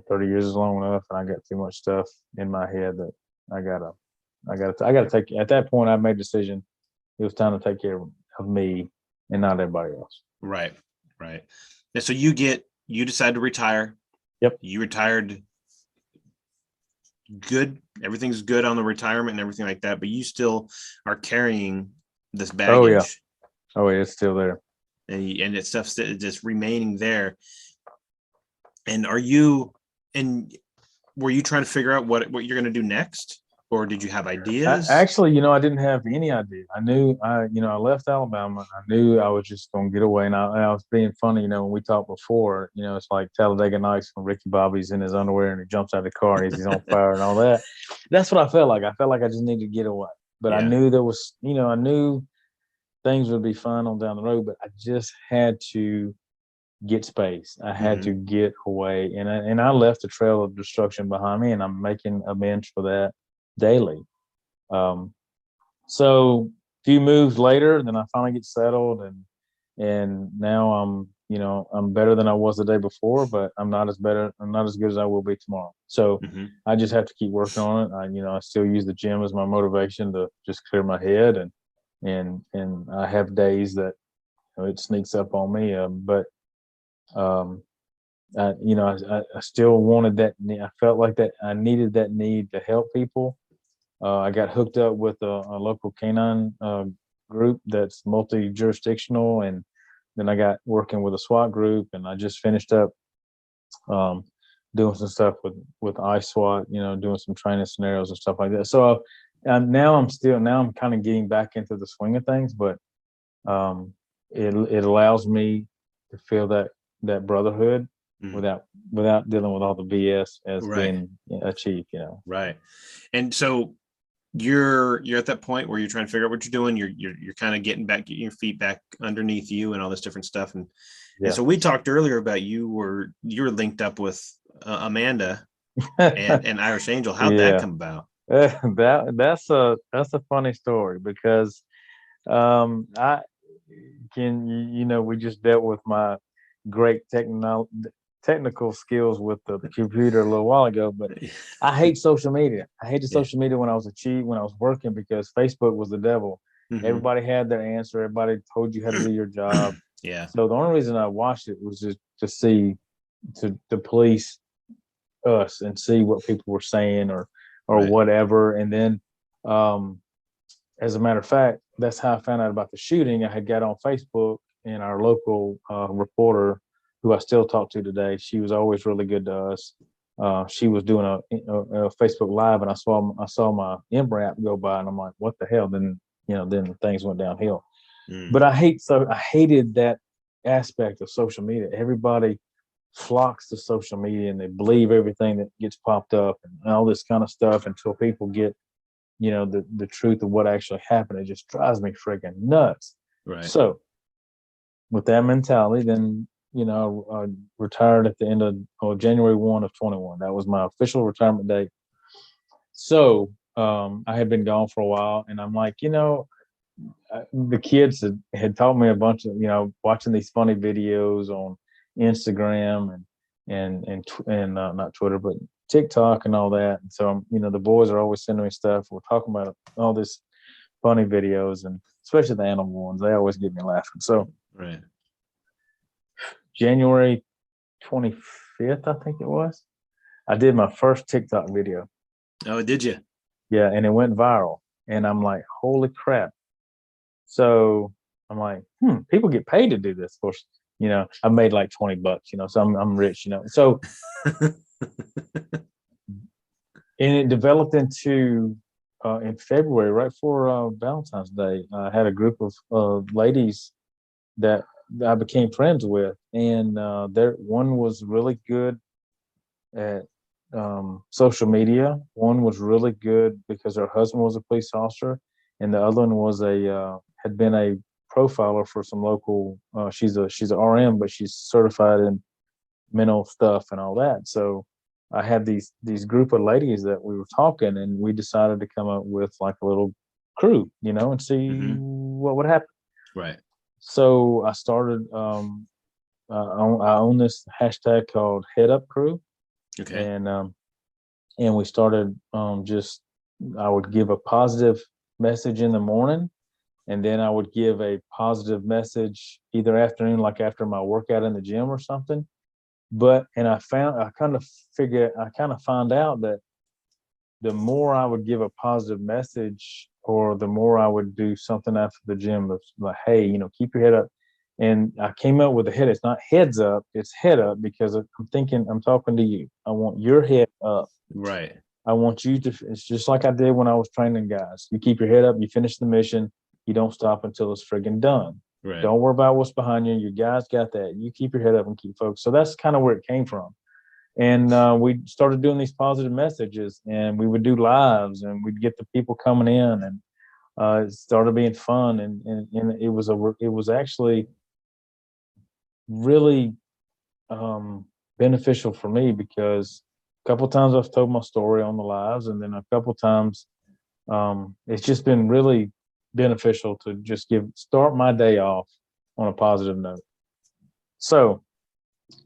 30 years is long enough, and I got too much stuff in my head that I gotta take. At that point, I made a decision. It was time to take care of me and not everybody else. Right. Right. And so you decide to retire. Yep. You retired. Good. Everything's good on the retirement and everything like that, but you still are carrying this baggage. Oh yeah, it's still there. And it's stuff just remaining there. And were you trying to figure out what you're going to do next, or did you have ideas? Actually, I didn't have any idea. I knew I left Alabama. I knew I was just going to get away. And I was being funny, when we talked before, it's like Talladega Nights when Ricky Bobby's in his underwear and he jumps out of the car and he's on fire and all that. That's what I felt like. I felt like I just needed to get away. But I knew there was, I knew things would be fine on down the road, but I just had to get space. I had to get away, and I left a trail of destruction behind me, and I'm making amends for that daily. So a few moves later, then I finally get settled, and now I'm better than I was the day before, but I'm not as good as I will be tomorrow. So I just have to keep working on it. I still use the gym as my motivation to just clear my head, and I have days that it sneaks up on me, but I still wanted that. I felt like that I needed that need to help people, I got hooked up with a local canine group that's multi-jurisdictional, and then I got working with a SWAT group, and I just finished up um, doing some stuff with iSWAT, doing some training scenarios and stuff like that. So now I'm kind of getting back into the swing of things, but it allows me to feel that brotherhood without dealing with all the BS as being achieved. Right. And so you're at that point where you're trying to figure out what you're doing. You're kind of getting your feet back underneath you and all this different stuff. And so we talked earlier about you were linked up with Amanda and Irish Angel. How'd that come about? That's a funny story because I can we just dealt with my great technical skills with the computer a little while ago, but I hate social media. I hated social media when I was working, because Facebook was the devil. Everybody had their answer. Everybody told you how to do your job. So the only reason I watched it was just to police us and see what people were saying or whatever. And then, as a matter of fact, that's how I found out about the shooting. I had got on Facebook, and our local reporter, who I still talk to today, she was always really good to us. She was doing a Facebook Live, and I saw my MRAP go by, and I'm like, what the hell? Then things went downhill. But I hated that aspect of social media. Everybody flocks to social media, and they believe everything that gets popped up and all this kind of stuff until people get the truth of what actually happened. It just drives me freaking nuts. Right. So with that mentality, then I retired at the end of January 1 of 21. That was my official retirement date. So I had been gone for a while, and I'm like, the kids had taught me a bunch of, watching these funny videos on Instagram and not Twitter, but TikTok and all that. And so, the boys are always sending me stuff. We're talking about all this funny videos, and especially the animal ones. They always get me laughing. So January 25th, I think it was, I did my first TikTok video. Oh, did you? Yeah. And it went viral, and I'm like, holy crap. So I'm like, people get paid to do this. Of course, I made like $20, so I'm rich, so, and it developed into, in February, right before Valentine's Day, I had a group of ladies that I became friends with, and one was really good at social media. One was really good because her husband was a police officer, and the other one was had been a profiler for some local. She's a RM, but she's certified in mental stuff and all that. So I had these group of ladies that we were talking, and we decided to come up with like a little crew, and see what would happen. Right. So I started. I own this hashtag called Head Up Crew. Okay. And we started I would give a positive message in the morning, and then I would give a positive message either afternoon, like after my workout in the gym or something. And I kind of found out that the more I would give a positive message, or the more I would do something after the gym, was like, hey, keep your head up. And I came up with a head. It's not heads up, it's head up, because I'm talking to you. I want your head up. Right. I want you to, it's just like I did when I was training guys. You keep your head up, you finish the mission, you don't stop until it's friggin' done. Right. Don't worry about what's behind you. Your guys got that. You keep your head up and keep focused. So that's kind of where it came from. And we started doing these positive messages, and we would do lives, and we'd get the people coming in, and it started being fun. And it was actually really beneficial for me, because a couple of times I've told my story on the lives, and then a couple of times it's just been really beneficial to just start my day off on a positive note. So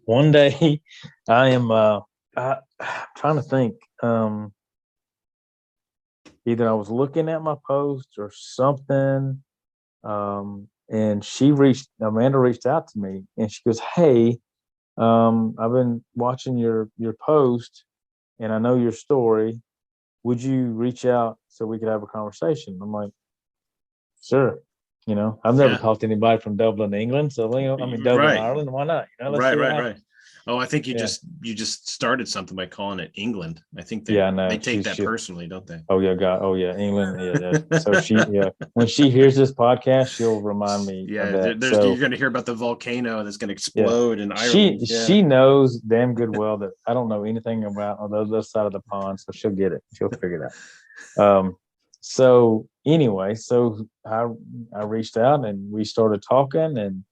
one day I am trying to think, either I was looking at my post or something, and Amanda reached out to me, and she goes, hey, I've been watching your post, and I know your story, would you reach out so we could have a conversation? I'm like, sure. I've never Yeah. talked to anybody from Dublin, England. So, Dublin, Right. Ireland. Why not? Let's see Right, what right, happens. right. Oh, I think you Yeah. just started something by calling it England. I think Yeah, I know. they take that personally, don't they? Oh yeah, God. Oh yeah, England. Yeah. So when she hears this podcast, she'll remind me of Yeah, that. there's So you're going to hear about the volcano that's going to yeah, explode in she Ireland. Yeah. she knows damn good well that I don't know anything about on the other side of the pond, so she'll get it. She'll figure it out. So anyway, so I reached out and we started talking,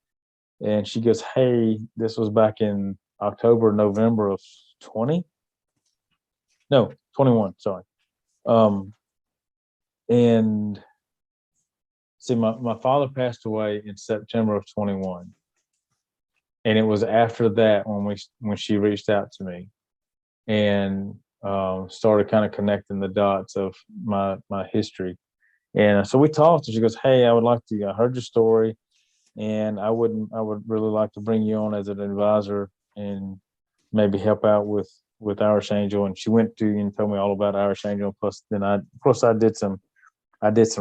and she goes, "Hey, this was back in October, November of 20. No, 21. Sorry. Um, and see, my father passed away in September of 21, and it was after that when she reached out to me and started kind of connecting the dots of my history. And so we talked, and she goes, "Hey, I would like to. I heard your story, and I would really like to bring you on as an advisor and maybe help out with Irish Angel." And she went to and told me all about Irish Angel. Plus, then I did some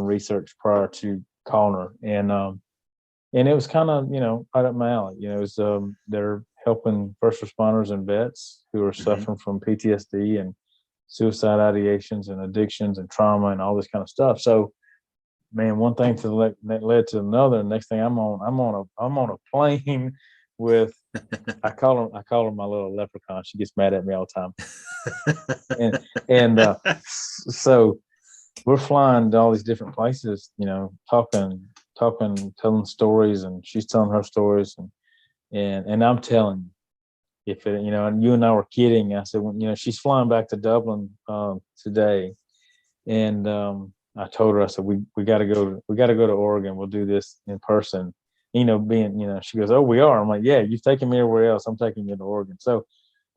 research prior to calling her, and it was kind of right up my alley. It was they're helping first responders and vets who are suffering from PTSD and suicide ideations and addictions and trauma and all this kind of stuff. So, man, one thing that led to another. Next thing I'm on a plane with I call her my little leprechaun. She gets mad at me all the time, and so we're flying to all these different places, talking, telling stories, and she's telling her stories, and I'm telling you, if it, and you and I were kidding. I said, when she's flying back to Dublin today, and I told her, I said, we got to go to Oregon. We'll do this in person. She goes, "Oh, we are." I'm like, "Yeah, you've taken me everywhere else. I'm taking you to Oregon." So,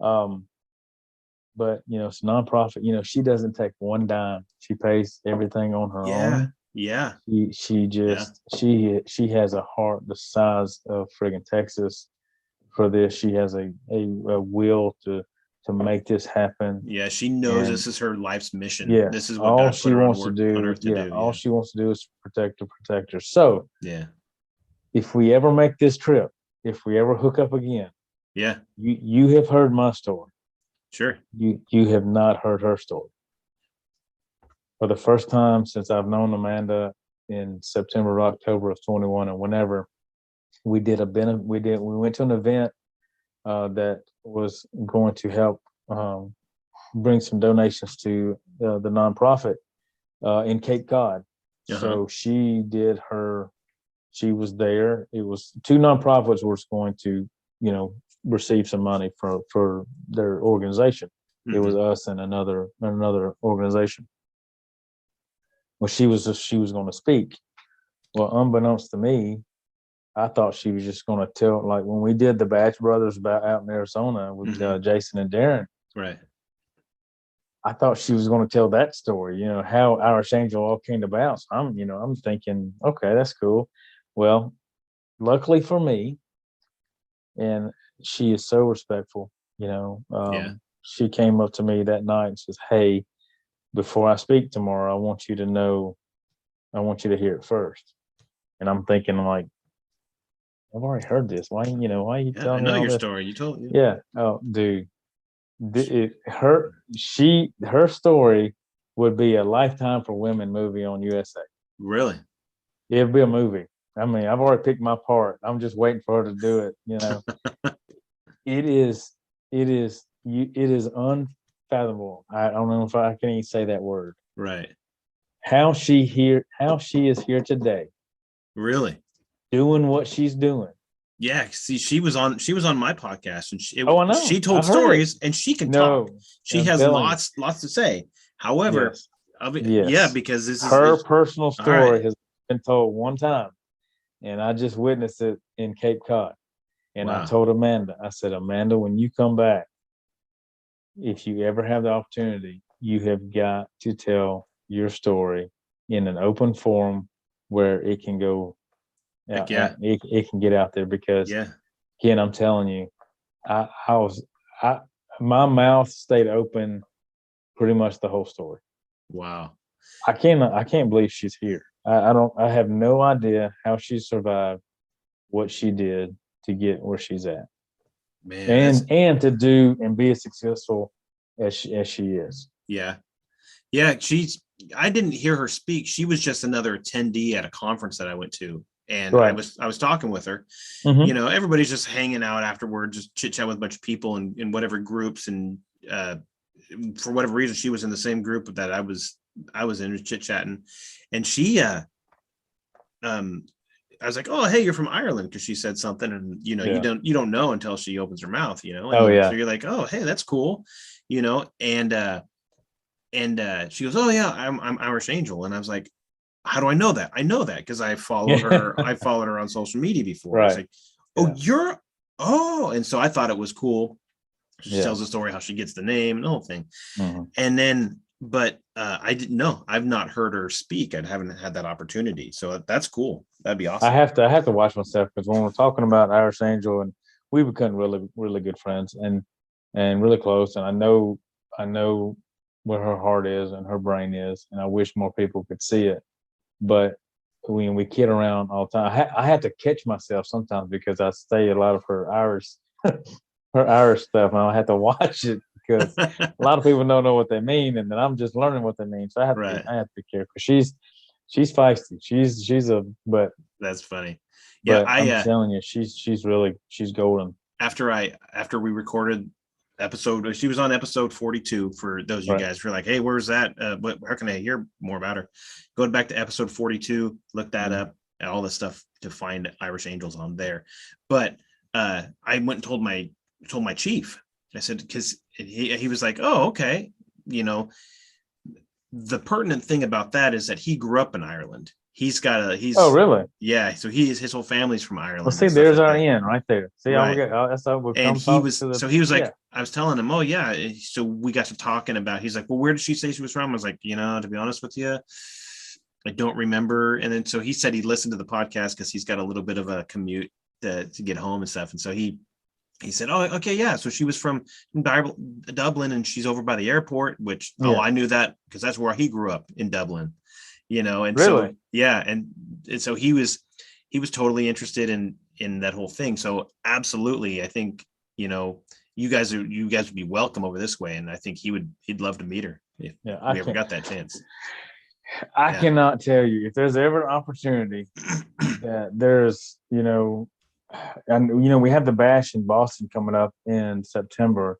but it's a nonprofit. She doesn't take one dime. She pays everything on her own. Yeah. She has a heart the size of friggin' Texas for this. She has a will to make this happen. Yeah, she knows this is her life's mission. Yeah, this is what all God she put her wants on to do. on earth to do. All she wants to do is protect her. So yeah, if we ever make this trip, if we ever hook up again, yeah, you have heard my story. Sure. You have not heard her story. For the first time since I've known Amanda in September or October of 21, and whenever we went to an event that was going to help bring some donations to the nonprofit in Cape Cod. So she was there. It was two nonprofits were going to, receive some money for their organization. It was us and another organization. Well, she was going to speak. Well, unbeknownst to me, I thought she was just going to tell, like when we did the Batch Brothers out in Arizona with Jason and Darren. Right. I thought she was going to tell that story, how Irish Angel all came about. So I'm thinking, okay, that's cool. Well, luckily for me, and she is so respectful, she came up to me that night and says, "Hey, before I speak tomorrow, I want you to hear it first." And I'm thinking, like, I've already heard this. Why are you telling me all your this? story. You told me. Yeah. Oh, dude. Her story would be a Lifetime for Women movie on USA. Really? It'd be a movie. I mean, I've already picked my part. I'm just waiting for her to do it. It is unfathomable. I don't know if I can even say that word. Right. How she is here today. Really? Doing what she's doing. Yeah, see, she was on my podcast, and I know. She told stories, and she can talk. She has lots to say. However, because this her is personal story has been told one time, and I just witnessed it in Cape Cod. And I told Amanda, I said, "Amanda, when you come back, if you ever have the opportunity, you have got to tell your story in an open forum where it can go." It can get out there because again, I'm telling you, my mouth stayed open pretty much the whole story. Wow. I can't believe she's here. I have no idea how she survived what she did to get where she's at, Man, and to do and be as successful as she is. yeah. Yeah, I didn't hear her speak. She was just another attendee at a conference that I went to. And Right. I was talking with her. Mhm. Everybody's just hanging out afterwards, just chit chat with a bunch of people in whatever groups. And for whatever reason, she was in the same group that I was in, chit chatting. And I was like, "Oh, hey, you're from Ireland," because she said something, and Yeah. you don't know until she opens her mouth, and Oh, yeah. so you're like, "Oh, hey, that's cool," and she goes, "Oh yeah, I'm Irish Angel," and I was like, "How do I know that?" I know that because I followed her. I followed her on social media before. Right. It's like, "Oh, Yeah. and so I thought it was cool. She Yeah. tells the story how she gets the name and the whole thing, Mhm. and then, but I didn't know. I've not heard her speak. I haven't had that opportunity, so that's cool. That'd be awesome. I have to watch myself, because when we're talking about Irish Angel, and we become really good friends, and really close, and I know where her heart is and her brain is, and I wish more people could see it. But when we kid around all the time, I have to catch myself sometimes, because I say a lot of her Irish her Irish stuff, and I have to watch it, because a lot of people don't know what they mean, and then I'm just learning what they mean. So Right. I have to be careful. She's feisty. She's a but That's funny. Yeah, but I'm telling you, she's golden. After we recorded episode, she was on episode 42. For those of you Right. guys who are like, "Hey, where's that? How can I hear more about her?" Going back to episode 42, look that up, and all the stuff to find Irish Angels on there. But I went and told my chief. I said, because he was like, "Oh, okay." The pertinent thing about that is that he grew up in Ireland. Oh, really? Yeah, so his whole family's from Ireland. Well, see, and stuff there's like our that. end right there. See, Right. that's how we'll And come talk to the. so he was like, yeah. I was telling him, "Oh yeah." So we got to talking about, he's like, "Well, where did she say she was from?" I was like, to be honest with you, I don't remember. And then so he said he listened to the podcast because he's got a little bit of a commute to get home and stuff. And so he said, "Oh, okay, yeah." So she was from Dublin, and she's over by the airport, which, I knew that because that's where he grew up, in Dublin, and Really? so, yeah. And so he was totally interested in that whole thing. So absolutely, I think, you guys would be welcome over this way. And I think he'd love to meet her if we ever got that chance. I cannot tell you, if there's ever an opportunity that there's, and we have the bash in Boston coming up in September,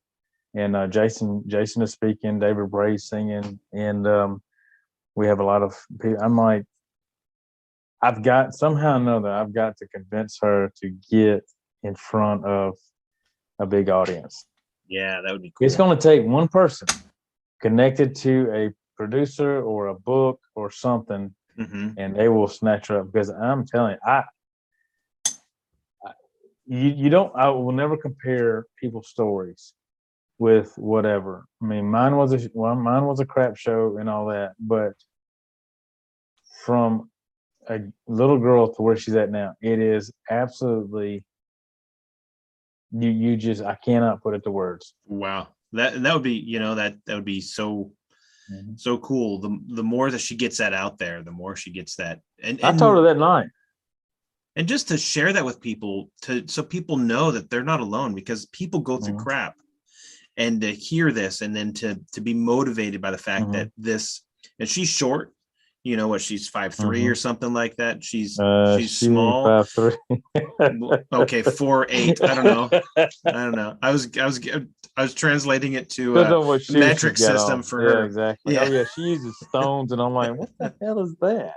and Jason is speaking, David Bray's singing, and we have a lot of people. I'm like, I've got to convince her to get in front of a big audience. Yeah, that would be cool. It's going to take one person connected to a producer or a book or something, and they will snatch her up. Because I'm telling you, I will never compare people's stories with whatever. I mean, mine was a crap show and all that, but from a little girl to where she's at now, it is absolutely, you just, I cannot put it to words. Wow. That would be, that would be so so cool. The more that she gets that out there, the more she gets that. And I told her that night. And just to share that with people, so people know that they're not alone, because people go through crap, and to hear this, and then to be motivated by the fact that this, and she's short, she's 5'3" or something like that. She's small. 5'3". Okay, 4'8". I don't know. I was translating it to metric system for her. Exactly. Yeah. Oh yeah, she uses stones, and I'm like, what the hell is that?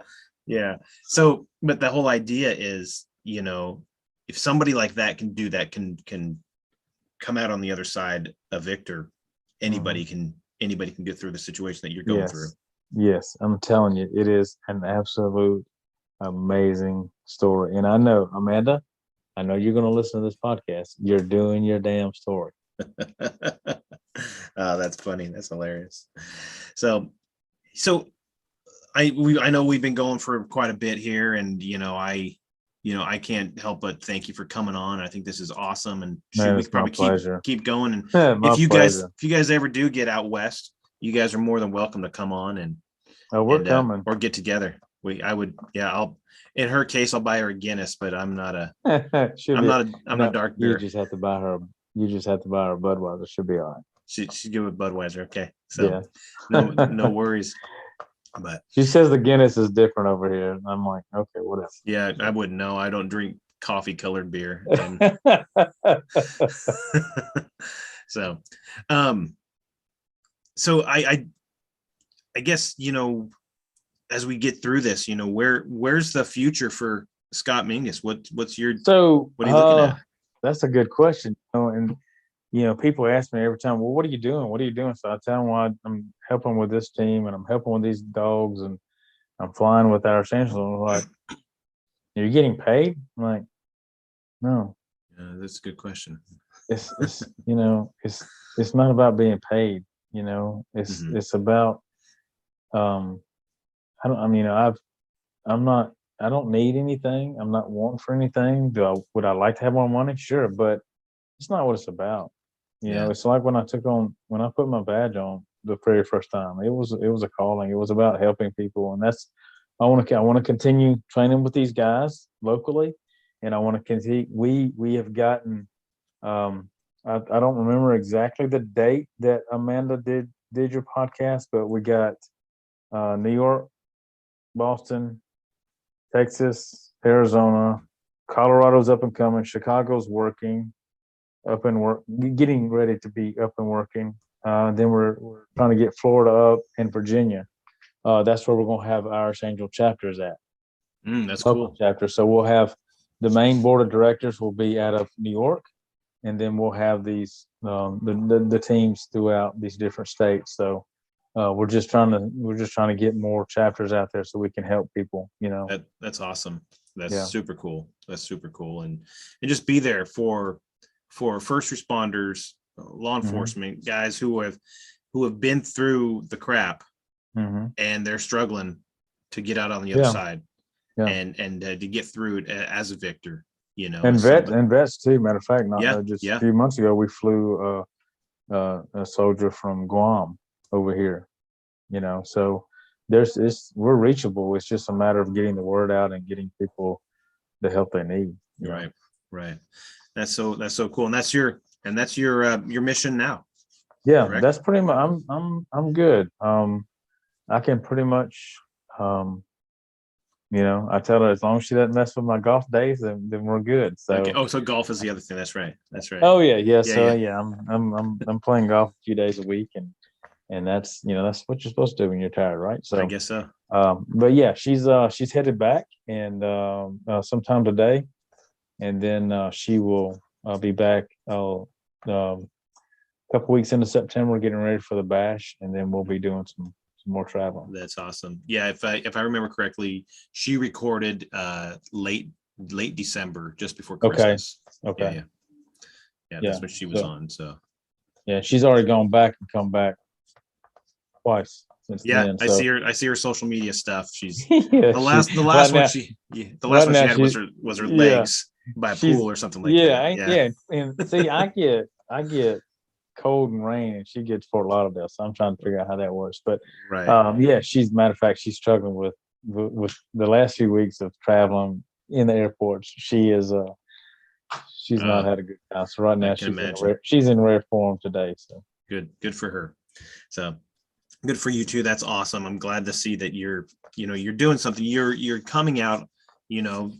Yeah. So, but the whole idea is, if somebody like that can do that, can come out on the other side a victor, anybody can get through the situation that you're going through. Yes, I'm telling you, it is an absolute amazing story. And I know, Amanda, you're going to listen to this podcast. You're doing your damn story. Oh, that's funny. That's hilarious. So I know we've been going for quite a bit here, and I can't help but thank you for coming on. I think this is awesome, and we could probably keep going. And if you guys ever do get out west, you guys are more than welcome to come on Oh, we're and coming. or get together. I'll in her case I'll buy her a Guinness, but I'm not a dark You beer. just have to buy her. You just have to buy her Budweiser. She'll be all right. She's good with Budweiser. Okay, so Yeah. no worries. But she says the Guinness is different over here. And I'm like, okay, whatever. Yeah, I wouldn't know. I don't drink coffee colored beer. And so, so I guess, as we get through this, where's the future for Scott Mingus? What are you looking at? That's a good question. And people ask me every time, well, what are you doing? What are you doing? So I tell them, well, I'm helping with this team and I'm helping with these dogs and I'm flying with our essentials. Like, you're getting paid? I'm like, no. Yeah, that's a good question. It's it's not about being paid. It's about I don't need anything. I'm not wanting for anything. Would I like to have more money? Sure, but it's not what it's about. It's like when I put my badge on the very first time. It was a calling. It was about helping people, and that's I want to continue training with these guys locally, and I want to continue. We have gotten. I don't remember exactly the date that Amanda did your podcast, but we got New York, Boston, Texas, Arizona, Colorado's up and coming, Chicago's working, getting ready to be up and working. Then we're trying to get Florida up and Virginia. That's where we're going to have Irish Angel chapters at. That's cool. Chapter. So we'll have the main board of directors will be out of New York, and then we'll have these the teams throughout these different states. So we're just trying to get more chapters out there so we can help people. That's awesome. That's super cool. That's super cool, and just be there for first responders, law enforcement, guys who have been through the crap, and they're struggling to get out on the other side, and to get through it as a victor. And vets too. Matter of fact, a few months ago, we flew a soldier from Guam over here. So we're reachable. It's just a matter of getting the word out and getting people the help they need. Right. That's so cool, and that's your mission now. Yeah, correct? That's pretty much. I'm good. I can pretty much. I tell her as long as she doesn't mess with my golf days, then we're good. So. Okay. Oh, so golf is the other thing. That's right. Oh yeah. So I'm playing golf a few days a week, and that's that's what you're supposed to do when you're tired, right? So I guess so. But yeah, she's headed back and sometime today, and then she will be back a couple weeks into September, getting ready for the bash, and then we'll be doing some more traveling. That's awesome. Yeah, if I remember correctly, she recorded late December, just before Christmas. Okay. Yeah, that's what she was on. So yeah, she's already gone back and come back twice since then. I see her social media stuff. She's the last one she had was her legs by a pool or something like that. And see, I get cold and rain, and she gets Fort Lauderdale, so I'm trying to figure out how that works. But she's matter of fact, she's struggling with the last few weeks of traveling in the airports. She's not had a good time. So right now she's in rare form today. So good for her. So good for you too. That's awesome. I'm glad to see that you're doing something. You're coming out. You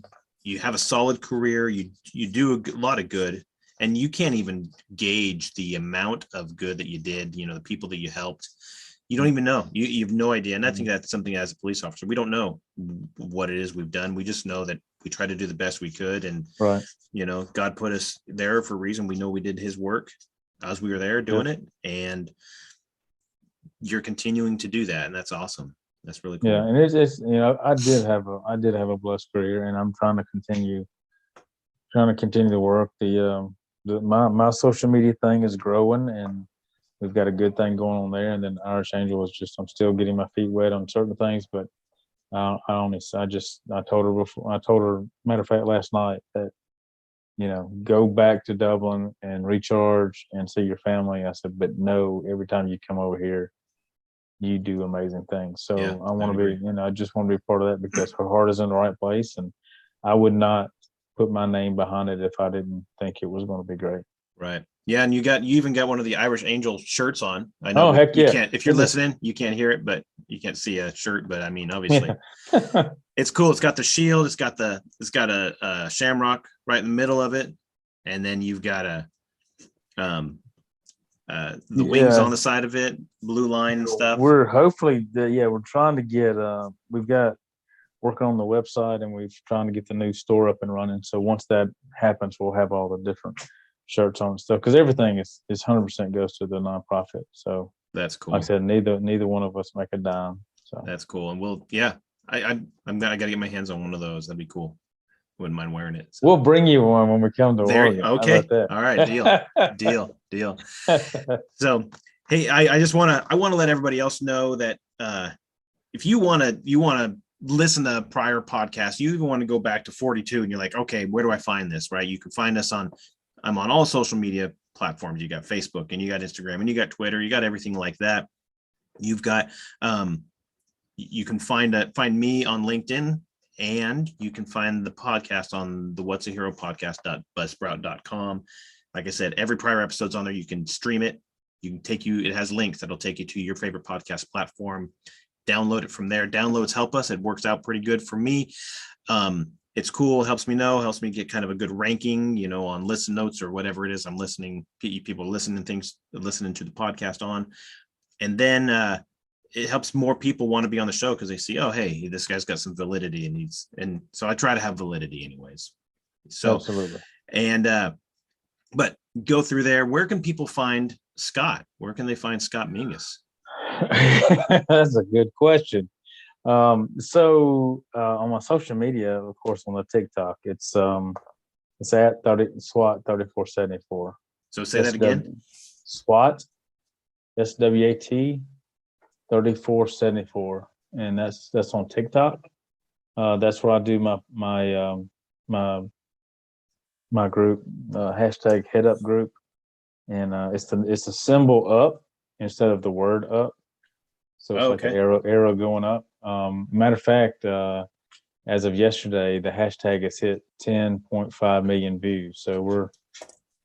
have a solid career. You do a lot of good. And you can't even gauge the amount of good that you did, the people that you helped. You don't even know. You have no idea. And I think that's something as a police officer, we don't know what it is we've done. We just know that we tried to do the best we could. And, God put us there for a reason. We know we did his work as we were there doing it. And you're continuing to do that. And that's awesome. That's really cool. Yeah. And it's I did have a blessed career, and I'm trying to continue to work. My social media thing is growing, and we've got a good thing going on there. And then Irish Angel is I'm still getting my feet wet on certain things, but I told her before. I told her, matter of fact, last night that go back to Dublin and recharge and see your family. I said, but no, every time you come over here, you do amazing things. So Yeah, I want I to agree. be, I just want to be part of that because her heart is in the right place, and I would not put my name behind it if I didn't think it was going to be great. Right. Yeah, and you even got one of the Irish Angel shirts on. I know Oh, heck you yeah. can't, if you're listening, you can't hear it, but you can't see a shirt. But I mean, obviously, Yeah. it's cool. It's got the shield. It's got a shamrock right in the middle of it, and then you've got the wings on the side of it, blue line and stuff. We're hopefully, we're trying to get, we've got working on the website, and we're trying to get the new store up and running. So once that happens, we'll have all the different shirts on and stuff, because everything is 100% goes to the nonprofit. So that's cool. Like I said, neither one of us make a dime. So that's cool. And I got to get my hands on one of those. That'd be cool. Wouldn't mind wearing it. So. We'll bring you one when we come to Oregon. Okay. How about that? All right. Deal. So, hey, I just want to let everybody else know that if you want to listen to prior podcasts, you even want to go back to 42 and you're like, okay, where do I find this? Right. You can find us I'm on all social media platforms. You got Facebook and you got Instagram and you got Twitter, you got everything like that. You've got, you can find me on LinkedIn, and you can find the podcast on the What's a Hero podcast.buzzsprout.com. Like I said, every prior episode's on there. You can stream it. It has links that'll take you to your favorite podcast platform. Download it from there. Downloads help us. It works out pretty good for me. It's cool. Helps me get kind of a good ranking, on listen notes or whatever it is I'm listening. People listening to the podcast on. And then it helps more people want to be on the show because they see, oh, hey, this guy's got some validity, and so I try to have validity anyways. So absolutely. And but go through there. Where can people find Scott? Where can they find Scott Mingus? That's a good question. So on my social media, of course, on the TikTok, it's at SWAT 3474. So say that again. SWAT, SWAT 3474, and that's on TikTok. That's where I do my group, hashtag head up group, and it's the symbol up instead of the word up. So it's like an arrow going up. Matter of fact, as of yesterday, the hashtag has hit 10.5 million views. So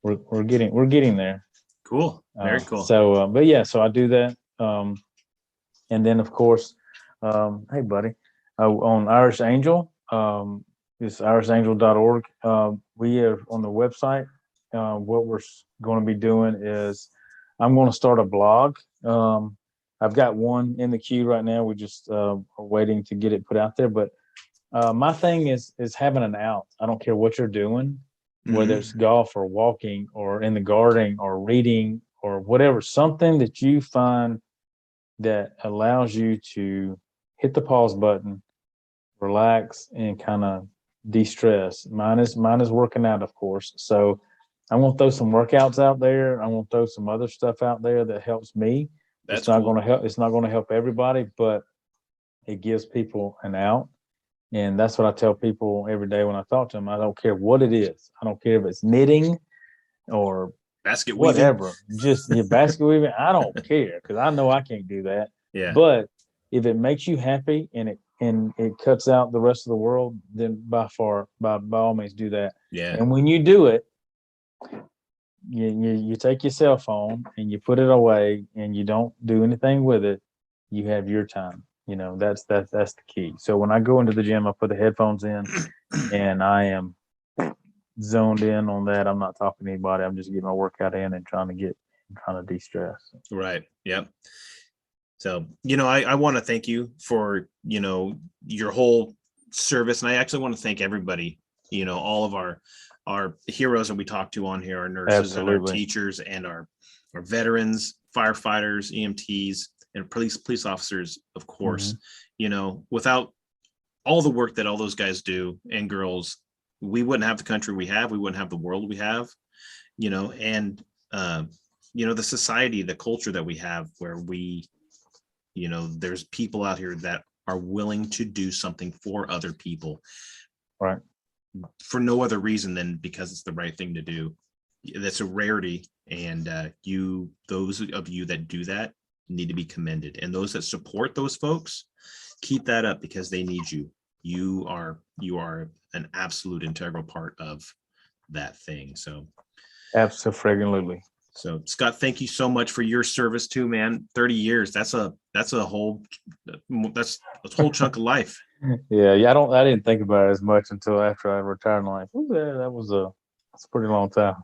we're getting there. Cool. Very cool. So, so I do that. And then, of course, hey, buddy, on Irish Angel, it's irishangel.org. We are on the website. What we're going to be doing is I'm going to start a blog. I've got one in the queue right now. We just are waiting to get it put out there. But my thing is having an out. I don't care what you're doing, whether it's golf or walking or in the garden or reading or whatever, something that you find that allows you to hit the pause button, relax, and kind of de-stress. Mine is working out, of course. So I'm going to throw some workouts out there. I'm going to throw some other stuff out there that helps me. It's not going to help everybody, but it gives people an out. And that's what I tell people every day when I talk to them. I don't care what it is. I don't care if it's knitting or basket whatever. weaving. Just basket weaving. I don't care because I know I can't do that. Yeah. But if it makes you happy and it cuts out the rest of the world, then by all means do that. Yeah. And when you do it, you take your cell phone and you put it away and you don't do anything with it. You have your time. That's the key. So when I go into the gym, I put the headphones in and I am zoned in on that. I'm not talking to anybody. I'm just getting my workout in and trying to de-stress. Right. Yep. So, I want to thank you for, your whole service. And I actually want to thank everybody, all of our heroes that we talk to on here, our nurses and our teachers and our veterans, firefighters, EMTs, and police officers, of course. Without all the work that all those guys do and girls, we wouldn't have the country we have. We wouldn't have the world we have, and, the society, the culture that we have where we, there's people out here that are willing to do something for other people. Right. For no other reason than because it's the right thing to do. That's a rarity. And those of you that do that, need to be commended. And those that support those folks, keep that up, because they need you. You are an absolute integral part of that thing. So Absolutely. So Scott, thank you so much for your service too, man. 30 years. That's a whole chunk of life. Yeah. I didn't think about it as much until after I retired. I'm like, "Ooh, that's a pretty long time."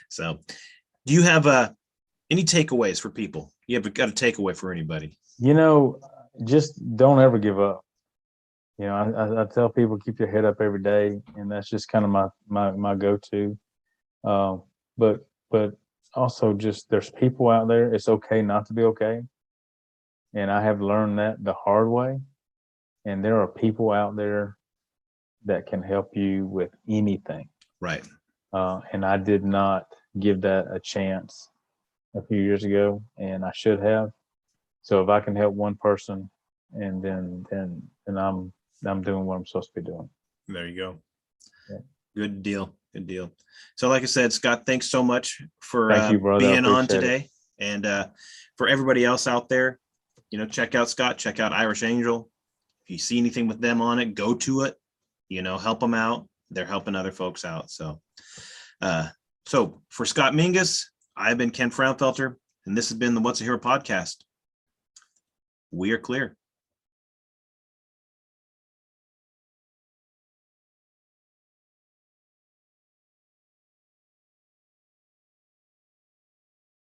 So do you have any takeaways for people? You have got a takeaway for anybody? Just don't ever give up. I tell people, keep your head up every day, and that's just kind of my go-to. But also, just there's people out there. It's okay not to be okay, and I have learned that the hard way. And there are people out there that can help you with anything. Right. And I did not give that a chance a few years ago, and I should have. So if I can help one person, and then I'm doing what I'm supposed to be doing. There you go. Yeah. Good deal. Good deal. So like I said, Scott, thanks so much for Thank you, brother. being on today. And for everybody else out there, check out Scott, check out Irish Angel. If you see anything with them on it, go to it, help them out. They're helping other folks out. So for Scott Mingus, I've been Ken Frownfelter, and this has been the What's a Hero podcast. We are clear.